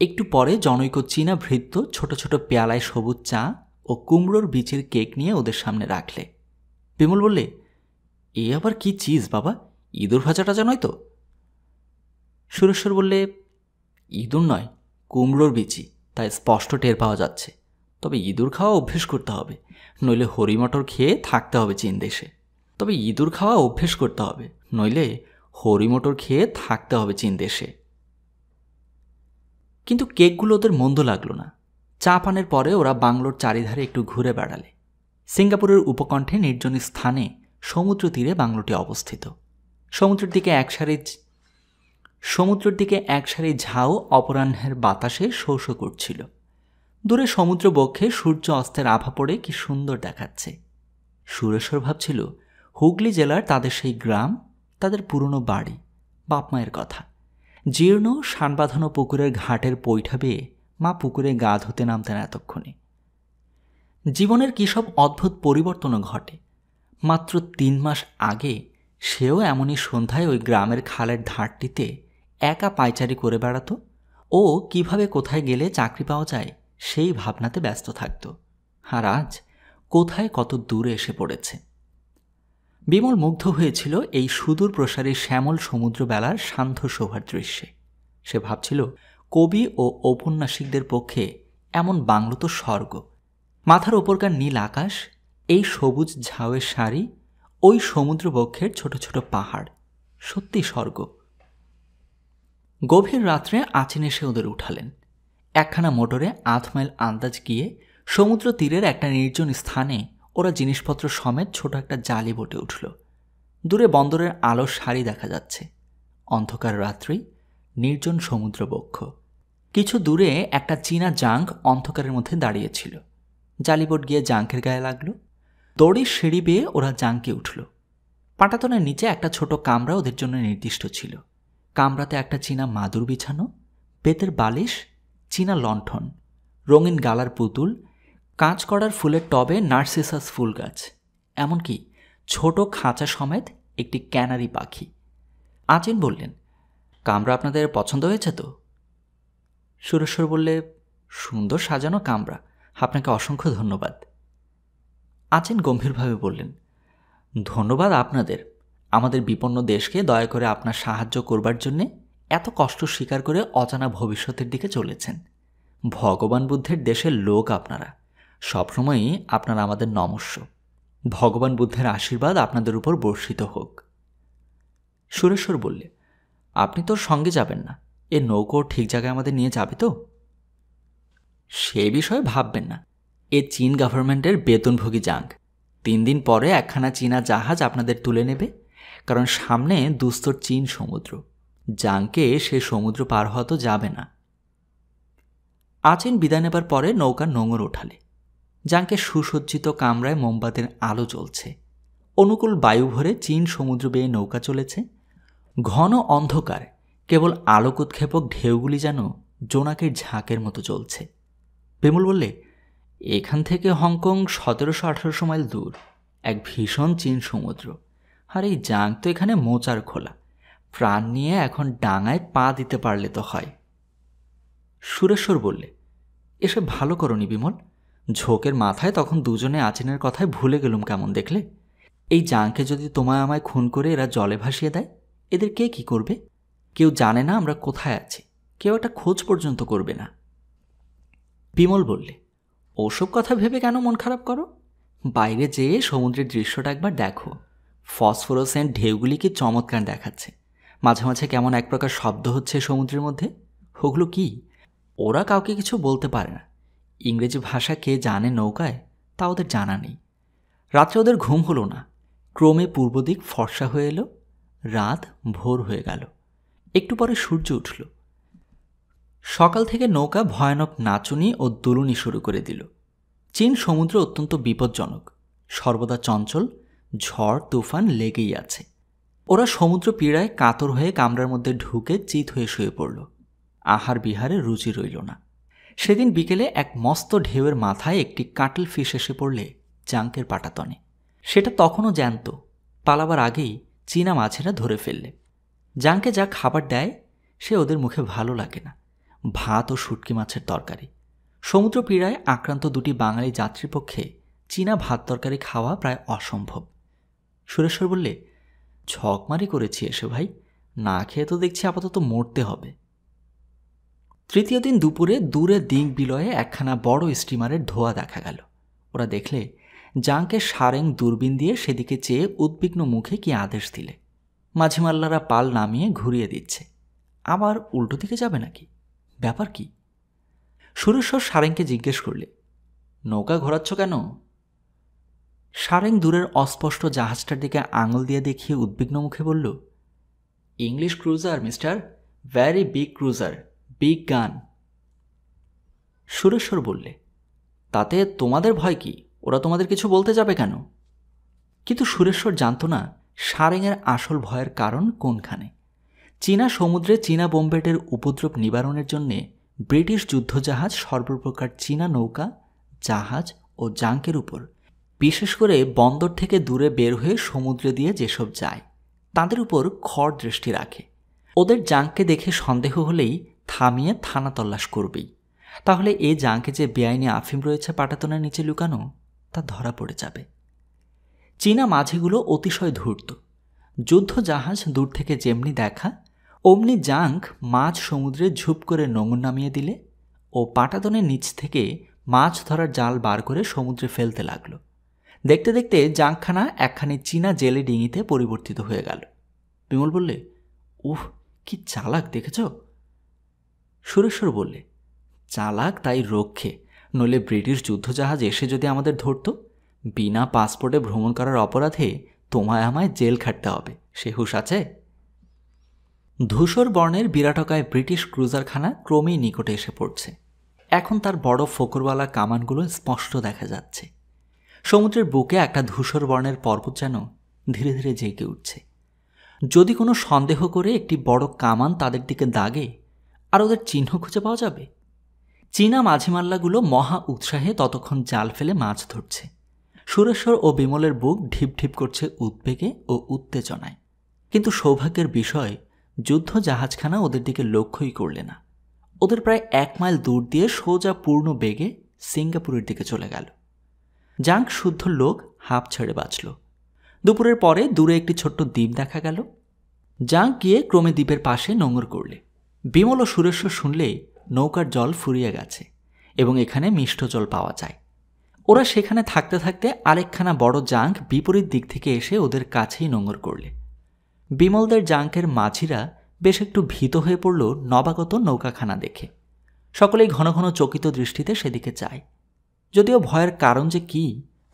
একটু পরে জনৈক চীনা ভৃত্য ছোট ছোট পেয়ালায় সবুজ চা ও কুমড়োর বীজের কেক নিয়ে ওদের সামনে রাখলে। বিমল বললে, এ আবার কি চিজ বাবা, ইঁদুর ভাজা টাজা নয় তো? সুরেশ্বর বললে, ইঁদুর নয়, কুমড়োর বীচি, তাই স্পষ্ট টের পাওয়া যাচ্ছে। তবে ইঁদুর খাওয়া অভ্যেস করতে হবে, নইলে হরিমটর খেয়ে থাকতে হবে চীন দেশে। নইলে হরিমটর খেয়ে থাকতে হবে চীন দেশে। কিন্তু কেকগুলো ওদের মন্দ লাগলো না। চা পানের পরে ওরা বাংলোর চারিধারে একটু ঘুরে বেড়ালে। সিঙ্গাপুরের উপকণ্ঠে নির্জন স্থানে সমুদ্র তীরে বাংলোটি অবস্থিত। সমুদ্রের দিকে এক সারি ঝাউ অপরাহ্নের বাতাসে শোঁ শোঁ করছিল। দূরে সমুদ্র বক্ষে সূর্য অস্তের আভা পড়ে কি সুন্দর দেখাচ্ছে। সুরেশ্বর ভাবছিল হুগলি জেলার তাদের সেই গ্রাম, তাদের পুরনো বাড়ি, বাপমায়ের কথা। জীর্ণ শানবাঁধানো পুকুরের ঘাটের পৈঠা বেয়ে মা পুকুরে গা ধুতে নামতেন এতক্ষণে। জীবনের কী সব অদ্ভুত পরিবর্তনও ঘটে। মাত্র 3 মাস আগে সেও এমনই সন্ধ্যায় ওই গ্রামের খালের ধারটিতে একা পায়চারি করে বেড়াত। ও কিভাবে কোথায় গেলে চাকরি পাওয়া যায় সেই ভাবনাতে ব্যস্ত থাকত। আর আজ কোথায় কত দূরে এসে পড়েছে। বিমল মুগ্ধ হয়েছিল এই সুদূর প্রসারী শ্যামল সমুদ্রবেলার শান্ত শোভার দৃশ্যে। সে ভাবছিল কবি ও ঔপন্যাসিকদের পক্ষে এমন বাংলো তো স্বর্গ। মাথার ওপরকার নীল আকাশ, এই সবুজ ঝাউয়ের সারি, ওই সমুদ্রবক্ষের ছোট ছোট পাহাড়, সত্যি স্বর্গ। গভীর রাত্রে আচিন এসে ওদের উঠালেন। একখানা মোটরে 8 মাইল আন্দাজ গিয়ে সমুদ্র তীরের একটা নির্জন স্থানে ওরা জিনিসপত্র সমেত ছোট একটা জালি বোটে উঠল। দূরে বন্দরের আলোর সারি দেখা যাচ্ছে। অন্ধকার রাত্রি, নির্জন সমুদ্রবক্ষ। কিছু দূরে একটা চীনা জাঙ্ক অন্ধকারের মধ্যে দাঁড়িয়েছিল। জালিবোট গিয়ে জাঙ্কের গায়ে লাগলো। দড়ির সিঁড়ি বেয়ে ওরা জাঙ্কে উঠল। পাটাতনের নিচে একটা ছোট কামরা ওদের জন্য নির্দিষ্ট ছিল। কামরাতে একটা চীনা মাদুর বিছানো, বেতের বালিশ, চীনা লণ্ঠন, রঙিন গালার পুতুল, কাঁচ করার ফুলের টবে নার্সিসাস ফুল গাছ, এমনকি ছোট খাঁচা সমেত একটি ক্যানারি পাখি। আচিন বললেন, কামরা আপনাদের পছন্দ হয়েছে তো? সুরেশ্বর বললে, সুন্দর সাজানো কামরা, আপনাকে অসংখ্য ধন্যবাদ। আচিন গম্ভীরভাবে বললেন, ধন্যবাদ আপনাদের। আমাদের বিপন্ন দেশকে দয়া করে আপনার সাহায্য করবার জন্যে এত কষ্ট স্বীকার করে অজানা ভবিষ্যতের দিকে চলেছেন। ভগবান বুদ্ধের দেশের লোক আপনারা। সবসময়ই আপনারা আমাদের নমস্য। ভগবান বুদ্ধের আশীর্বাদ আপনাদের উপর বর্ষিত হোক। সুরেশ্বর বললে, আপনি তো সঙ্গে যাবেন না, এ নৌকো ঠিক জায়গায় আমাদের নিয়ে যাবে তো? সে বিষয়ে ভাববেন না। এ চীন গভর্নমেন্টের বেতনভোগী জাঙ্ক। 3 দিন পরে একখানা চীনা জাহাজ আপনাদের তুলে নেবে, কারণ সামনে দুস্তর চীন সমুদ্র। জাঙ্কে সে সমুদ্র পার হওয়া তো যাবে না। আচিন বিদায় নেবার পরে নৌকার নোঙর ওঠালে। জাঙ্কে সুসজ্জিত কামরায় মোমবাতির আলো জ্বলছে। অনুকূল বায়ু ভরে চীন সমুদ্র বেয়ে নৌকা চলেছে। ঘন অন্ধকার, কেবল আলোক উৎক্ষেপক ঢেউগুলি যেন জোনাকের ঝাঁকের মতো চলছে। বিমল বললে, এখান থেকে হংকং 1700-1800 মাইল দূর, এক ভীষণ চীন সমুদ্র। আর এই জাঙ্ক তো এখানে মোচার খোলা। প্রাণ নিয়ে এখন ডাঙায় পা দিতে পারলে তো হয়। সুরেশ্বর বললে, এসে ভালো করনি বিমল। ঝোঁকের মাথায় তখন দুজনে আচিনের কথায় ভুলে গেলুম কেমন দেখলে। এই জাঙ্কে যদি তোমায় আমায় খুন করে এরা জলে ভাসিয়ে দেয়, এদের কে কি করবে? কেউ জানে না আমরা কোথায় আছি, কেউ একটা খোঁজ পর্যন্ত করবে না। বিমল বললে, ওসব কথা ভেবে কেন মন খারাপ করো? বাইরে যেয়ে সমুদ্রের দৃশ্যটা একবার দেখো। ফসফোরোসেন্ট ঢেউগুলি কি চমৎকার দেখাচ্ছে। মাঝে মাঝে কেমন এক প্রকার শব্দ হচ্ছে সমুদ্রের মধ্যে। ওগুলো কি? ওরা কাউকে কিছু বলতে পারে না। ইংরেজি ভাষা কে জানে নৌকায়, তা ওদের জানা নেই। রাত্রে ওদের ঘুম হলো না। ক্রমে পূর্ব দিক ফর্সা হয়ে এলো। রাত ভোর হয়ে গেল। একটু পরে সূর্য উঠল। সকাল থেকে নৌকা ভয়ানক নাচুনি ও দুলুনি শুরু করে দিল। চীন সমুদ্র অত্যন্ত বিপজ্জনক, সর্বদা চঞ্চল, ঝড় তুফান লেগেই আছে। ওরা সমুদ্র পীড়ায় কাতর হয়ে কামরার মধ্যে ঢুকে চিত হয়ে শুয়ে পড়ল। আহার বিহারে রুচি রইল না। সেদিন বিকেলে এক মস্ত ঢেউয়ের মাথায় একটি কাটল ফিশ এসে পড়লে জাঙ্কের পাটাতনে। সেটা তখনও জ্যান্ত। পালাবার আগেই চীনা মাছেরা ধরে ফেললে। জাঙ্কে যা খাবার দেয় সে ওদের মুখে ভালো লাগে না। ভাত ও শুটকি মাছের তরকারি। সমুদ্র পীড়ায় আক্রান্ত 2টি বাঙালি যাত্রীর পক্ষে চীনা ভাত তরকারি খাওয়া প্রায় অসম্ভব। সুরেশ্বর বললে, ঝকমারি করেছি এসে ভাই, না খেয়ে তো দেখছি আপাতত মরতে হবে। তৃতীয় দিন দুপুরে দূরে দিক বিলয়ে একখানা বড় স্টিমারের ধোয়া দেখা গেল। ওরা দেখলে জাঙ্কের সারেং দূরবীন দিয়ে সেদিকে চেয়ে উদ্বিগ্ন মুখে কি আদেশ দিলে। মাঝিমাল্লারা পাল নামিয়ে ঘুরিয়ে দিচ্ছে। আবার উল্টো দিকে যাবে নাকি? ব্যাপার কি? সুরেশ্বর সারেংকে জিজ্ঞেস করলে, নৌকা ঘোরাচ্ছ কেন? সারেং দূরের অস্পষ্ট জাহাজটার দিকে আঙুল দিয়ে দেখিয়ে উদ্বিগ্ন মুখে বলল, English cruiser mister, very big cruiser, big gun. Sureshwar বললে, তাতে তোমাদের ভয় কি? ওরা তোমাদের কিছু বলতে যাবে কেন? কিন্তু সুরেশ্বর জানত না সারেংয়ের আসল ভয়ের কারণ কোনখানে। চীনা সমুদ্রে চীনা বোম্বেটের উপদ্রব নিবারণের জন্যে ব্রিটিশ যুদ্ধজাহাজ সর্বপ্রকার চীনা নৌকা, জাহাজ ও জাঙ্কের উপর, বিশেষ করে বন্দর থেকে দূরে বের হয়ে সমুদ্রে দিয়ে যেসব যায় তাদের উপর খড় দৃষ্টি রাখে। ওদের জাঙ্কে দেখে সন্দেহ হলেই থামিয়ে থানা তল্লাশ করবেই। তাহলে এ জাঙ্কে যে বেআইনি আফিম রয়েছে পাটাতনের নিচে লুকানো, তা ধরা পড়ে যাবে। চীনা মাঝিগুলো অতিশয় ধূর্ত। যুদ্ধ জাহাজ দূর থেকে যেমনি দেখা, অমনি জাঙ্ক মাছ সমুদ্রে ঝুপ করে নোঙর নামিয়ে দিলে ও পাটাতনের নিচ থেকে মাছ ধরার জাল বার করে সমুদ্রে ফেলতে লাগল। দেখতে দেখতে জাঙ্কখানা একখানি চীনা জেলে ডিঙিতে পরিবর্তিত হয়ে গেল। বিমল বললে, উহ, কি চালাক দেখেছ? সুরেশ্বর বললে, চালাক তাই রক্ষে, নইলে ব্রিটিশ যুদ্ধজাহাজ এসে যদি আমাদের ধরত, বিনা পাসপোর্টে ভ্রমণ করার অপরাধে তোমায় আমায় জেল খাটতে হবে, সে হুঁশ আছে? ধূসর বর্ণের বিরাটকায় ব্রিটিশ ক্রুজারখানা ক্রমেই নিকটে এসে পড়ছে। এখন তার বড় ফোকরওয়ালা কামানগুলো স্পষ্ট দেখা যাচ্ছে। সমুদ্রের বুকে একটা ধূসর বর্ণের পর্বত যেন ধীরে ধীরে জেগে উঠছে। যদি কোনো সন্দেহ করে একটি বড় কামান তাদের দিকে দাগে, আর ওদের চিহ্ন খুঁজে পাওয়া যাবে। চীনা মাঝিমাল্লাগুলো মহা উৎসাহে ততক্ষণ জাল ফেলে মাছ ধরছে। সুরেশ্বর ও বিমলের বুক ঢিপ ঢিপ করছে উদ্বেগে ও উত্তেজনায়। কিন্তু সৌভাগ্যের বিষয়, যুদ্ধ জাহাজখানা ওদের দিকে লক্ষ্যই করলে না। ওদের প্রায় 1 মাইল দূর দিয়ে সোজা পূর্ণ বেগে সিঙ্গাপুরের দিকে চলে গেল। জাঙ্ক শুদ্ধ লোক হাঁপ ছেড়ে বাঁচল। দুপুরের পরে দূরে একটি ছোট্ট দ্বীপ দেখা গেল। জাঙ্ক গিয়ে ক্রমে দ্বীপের পাশে নোঙর করলে। বিমল ও সুরেশ্বর শুনলে নৌকার জল ফুরিয়ে গেছে এবং এখানে মিষ্ট জল পাওয়া যায়। ওরা সেখানে থাকতে থাকতে আরেকখানা বড় জাঙ্ক বিপরীত দিক থেকে এসে ওদের কাছেই নোঙর করলে। বিমলদের জাঙ্কের মাঝিরা বেশ একটু ভীত হয়ে পড়ল নবাগত নৌকাখানা দেখে। সকলেই ঘন ঘন চকিত দৃষ্টিতে সেদিকে চায়। যদিও ভয়ের কারণ যে কি,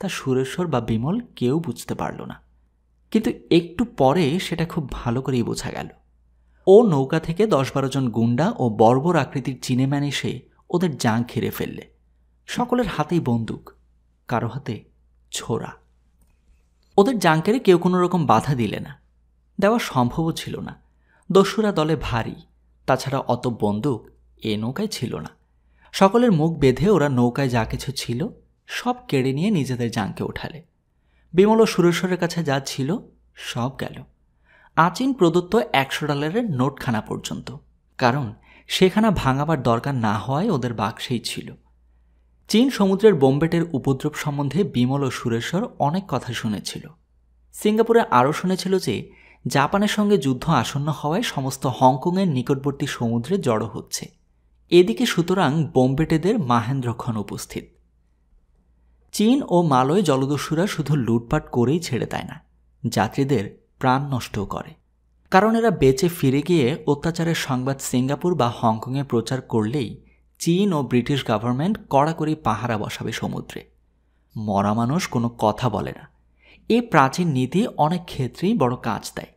তা সুরেশ্বর বা বিমল কেউ বুঝতে পারল না। কিন্তু একটু পরে সেটা খুব ভালো করেই বোঝা গেল। ও নৌকা থেকে 10-12 জন গুন্ডা ও বর্বর আকৃতির চীনেম্যান এসে ওদের জাঙ্ক ঘিরে ফেললে। সকলের হাতেই বন্দুক, কারো হাতে ছোরা। ওদের জাঙ্কেরে কেউ কোনো রকম বাধা দিলে না, দেওয়া সম্ভবও ছিল না। দস্যুরা দলে ভারী, তাছাড়া অত বন্দুক এ নৌকায় ছিল না। সকলের মুখ বেঁধে ওরা নৌকায় যা কিছু ছিল সব কেড়ে নিয়ে নিজেদের জাঙ্কে ওঠালে। বিমল ও সুরেশ্বরের কাছে যা ছিল সব গেল, আচিন প্রদত্ত $100 নোটখানা পর্যন্ত। কারণ সেখানা ভাঙাবার দরকার না হওয়ায় ওদের বাক্সেই ছিল। চীন সমুদ্রের বোম্বেটের উপদ্রব সম্বন্ধে বিমল ও সুরেশ্বর অনেক কথা শুনেছিল। সিঙ্গাপুরে আরও শুনেছিল যে জাপানের সঙ্গে যুদ্ধ আসন্ন হওয়ায় সমস্ত হংকংয়ের নিকটবর্তী সমুদ্রে জড়ো হচ্ছে। এদিকে সুতরাং বোম্বেটেদের মাহেন্দ্রক্ষণ উপস্থিত। চীন ও মালয় জলদস্যুরা শুধু লুটপাট করেই ছেড়ে দেয় না, যাত্রীদের প্রাণ নষ্টও করে। কারণ এরা বেঁচে ফিরে গিয়ে অত্যাচারের সংবাদ সিঙ্গাপুর বা হংকংয়ে প্রচার করলেই চীন ও ব্রিটিশ গভর্নমেন্ট কড়াকড়ি পাহারা বসাবে সমুদ্রে। মরা মানুষ কোনো কথা বলে না। এই প্রাচীন নীতি অনেক ক্ষেত্রেই বড় কাজ দেয়।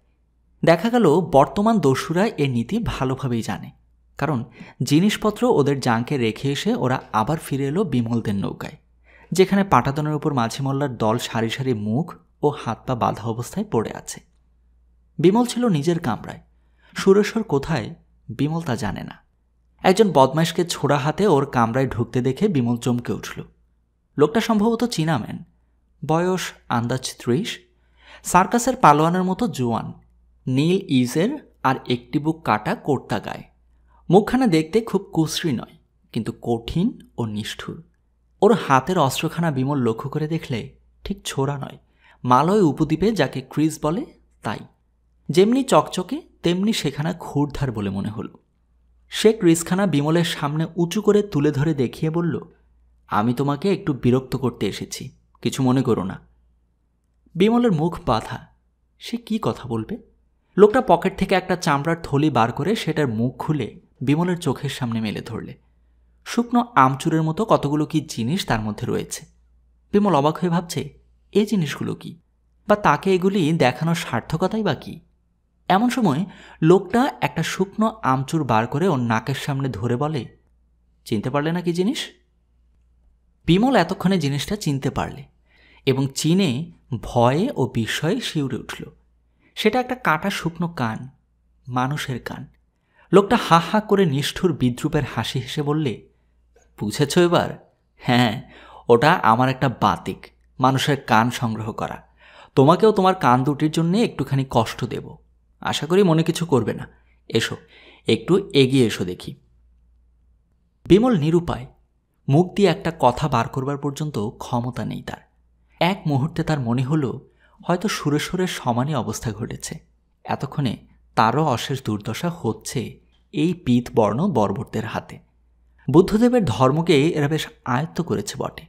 দেখা গেল বর্তমান দস্যুরা এ নীতি ভালোভাবেই জানে। কারণ জিনিসপত্র ওদের জাঙ্কে রেখে এসে ওরা আবার ফিরে এলো বিমলদের নৌকায়, যেখানে পাটাতনের উপর মাঝিমল্লার দল সারি সারি মুখ ও হাত পা বাঁধা অবস্থায় পড়ে আছে। বিমল ছিল নিজের কামরায়। সুরেশ্বর কোথায় বিমল তা জানে না। একজন বদমাইশকে ছোড়া হাতে ওর কামরায় ঢুকতে দেখে বিমল চমকে উঠল। লোকটা সম্ভবত চীনাম্যান, বয়স আন্দাজ 30, সার্কাসের পালোয়ানের মতো জোয়ান, নীল ইজের আর একটি বুক কাটা কোর্তা গায়ে। মুখখানা দেখতে খুব কুশ্রী নয়, কিন্তু কঠিন ও নিষ্ঠুর। ওর হাতের অস্ত্রখানা বিমল লক্ষ্য করে দেখলে ঠিক ছোড়া নয়, মালয় উপদ্বীপে যাকে ক্রিজ বলে তাই। যেমনি চকচকে তেমনি সেখানা ক্ষুরধার বলে মনে হল। সে ক্রিজখানা বিমলের সামনে উঁচু করে তুলে ধরে দেখিয়ে বলল, আমি তোমাকে একটু বিরক্ত করতে এসেছি, কিছু মনে করো না। বিমলের মুখ বাঁধা, সে কি কথা বলবে। লোকটা পকেট থেকে একটা চামড়ার থলি বার করে সেটার মুখ খুলে বিমলের চোখের সামনে মেলে ধরলে। শুকনো আমচুরের মতো কতগুলো কি জিনিস তার মধ্যে রয়েছে। বিমল অবাক হয়ে ভাবছে, এই জিনিসগুলো কি, বা তাকে এগুলি দেখানোর সার্থকতাই বা কি। এমন সময় লোকটা একটা শুকনো আমচুর বার করে ওর নাকের সামনে ধরে বলে, চিনতে পারলে না কি জিনিস? বিমল এতক্ষণে জিনিসটা চিনতে পারলে এবং চিনে ভয়ে ও বিস্ময়ে শিউরে উঠল। সেটা একটা কাটা শুকনো কান, মানুষের কান। লোকটা হা হা করে নিষ্ঠুর বিদ্রুপের হাসি হেসে বললে, বুঝেছ এবার? হ্যাঁ, ওটা আমার একটা বাতিক, মানুষের কান সংগ্রহ করা। তোমাকেও তোমার কান দুটির জন্য একটুখানি কষ্ট দেব, আশা করি মনে কিছু করবে না। এসো, একটু এগিয়ে এসো দেখি। বিমল নিরুপায়, মুখ দিয়ে একটা কথা বার করবার পর্যন্ত ক্ষমতা নেই তার। এক মুহূর্তে তার মনে হলো হয়তো সুরেশ্বরের সমানই অবস্থা ঘটেছে। এতক্ষণে তারও অশেষ দুর্দশা হচ্ছে এই পীতবর্ণ বর্বরদের হাতে। বুদ্ধদেবের ধর্মকে এরা বেশ আয়ত্ত করেছে বটে।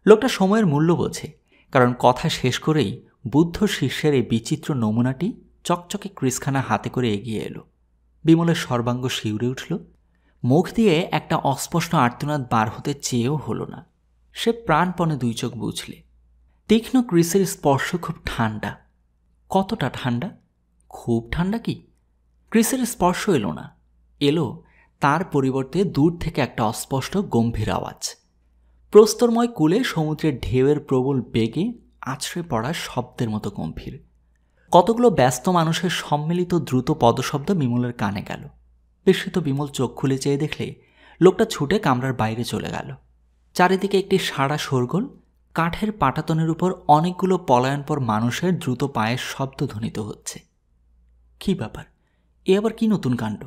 লোকটা সময়ের মূল্য বোঝে, কারণ কথা শেষ করেই বুদ্ধ শিষ্যের এই বিচিত্র নমুনাটি চকচকে ক্রিসখানা হাতে করে এগিয়ে এলো। বিমলের সর্বাঙ্গ শিউরে উঠল। মুখ দিয়ে একটা অস্পষ্ট আর্তনাদ বার হতে চেয়েও হলো না। সে প্রাণপণে দুই চোখ বুঝলে। তীক্ষ্ণ ক্রিসের স্পর্শ খুব ঠান্ডা। কতটা ঠান্ডা? খুব ঠান্ডা কি? ক্রিসের স্পর্শ এলো না, এলো তার পরিবর্তে দূর থেকে একটা অস্পষ্ট গম্ভীর আওয়াজ। প্রস্তরময় কূলে সমুদ্রের ঢেউয়ের প্রবল বেগে আছড়ে পড়া শব্দের মতো গম্ভীর। কতগুলো ব্যস্ত মানুষের সম্মিলিত দ্রুত পদশব্দ বিমলের কানে গেল। বিস্মিত বিমল চোখ খুলে চেয়ে দেখলে লোকটা ছুটে কামরার বাইরে চলে গেল। চারিদিকে একটি সারা শোরগোল। কাঠের পাটাতনের উপর অনেকগুলো পলায়নপর মানুষের দ্রুত পায়ের শব্দ ধ্বনিত হচ্ছে। কি ব্যাপার? এ আবার কি নতুন কাণ্ড?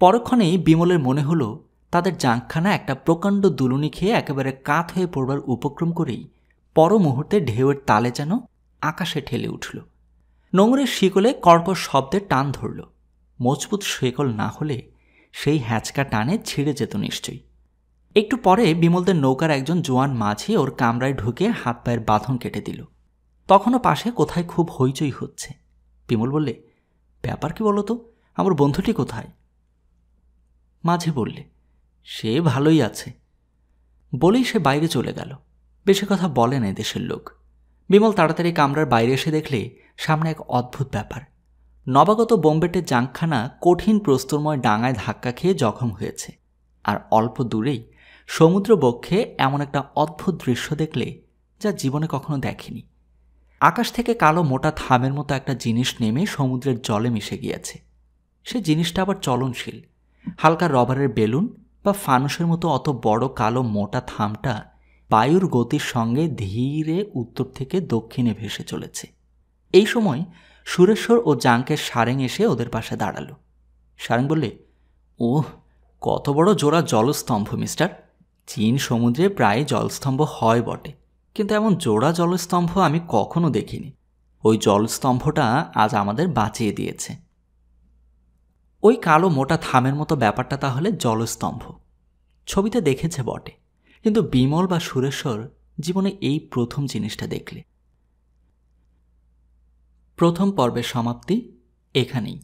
পরক্ষণেই বিমলের মনে হলো তাদের জাঙ্কখানা একটা প্রকাণ্ড দুলুনি খেয়ে একেবারে কাত হয়ে পড়বার উপক্রম করেই পর মুহূর্তে ঢেউয়ের তালে যেন আকাশে ঠেলে উঠল। নোংরের শিকলে কর্কশ শব্দে টান ধরল। মজবুত শিকল না হলে সেই হ্যাঁচকা টানে ছিঁড়ে যেত নিশ্চয়ই। একটু পরে বিমলদের নৌকার একজন জোয়ান মাঝি ওর কামরায় ঢুকে হাত পায়ের বাঁধন কেটে দিল। তখনও পাশে কোথায় খুব হইচই হচ্ছে। বিমল বললে, ব্যাপার কি বলো তো, আমার বন্ধুটি কোথায়? মাঝি বললে, সে ভালোই আছে। বলেই সে বাইরে চলে গেল। বেশি কথা বলে না দেশের লোক। বিমল তাড়াতাড়ি কামরার বাইরে এসে দেখলে সামনে এক অদ্ভুত ব্যাপার। নবাগত বোম্বেটের জাঙ্কখানা কঠিন প্রস্তরময় ডাঙায় ধাক্কা খেয়ে জখম হয়েছে। আর অল্প দূরেই সমুদ্র বক্ষে এমন একটা অদ্ভুত দৃশ্য দেখলে যা জীবনে কখনো দেখেনি। আকাশ থেকে কালো মোটা থামের মতো একটা জিনিস নেমে সমুদ্রের জলে মিশে গিয়েছে। সে জিনিসটা আবার চলনশীল। হালকা রবারের বেলুন বা ফানুসের মতো অত বড় কালো মোটা থামটা বায়ুর গতির সঙ্গে ধীরে উত্তর থেকে দক্ষিণে ভেসে চলেছে। এই সময় সুরেশ্বর ও জাঙ্কের সারেং এসে ওদের পাশে দাঁড়ালো। সারেং বললে, ওহ, কত বড় জোড়া জলস্তম্ভ মিস্টার। চীন সমুদ্রে প্রায় জলস্তম্ভ হয় বটে, কিন্তু এমন জোড়া জলস্তম্ভ আমি কখনো দেখিনি। ওই জলস্তম্ভটা আজ আমাদের বাঁচিয়ে দিয়েছে। ওই কালো মোটা থামের মতো ব্যাপারটা তাহলে জলস্তম্ভ। ছবিতে দেখেছে বটে, কিন্তু বিমল বা সুরেশ্বর জীবনে এই প্রথম জিনিসটা দেখলে। প্রথম পর্বের সমাপ্তি এখানেই।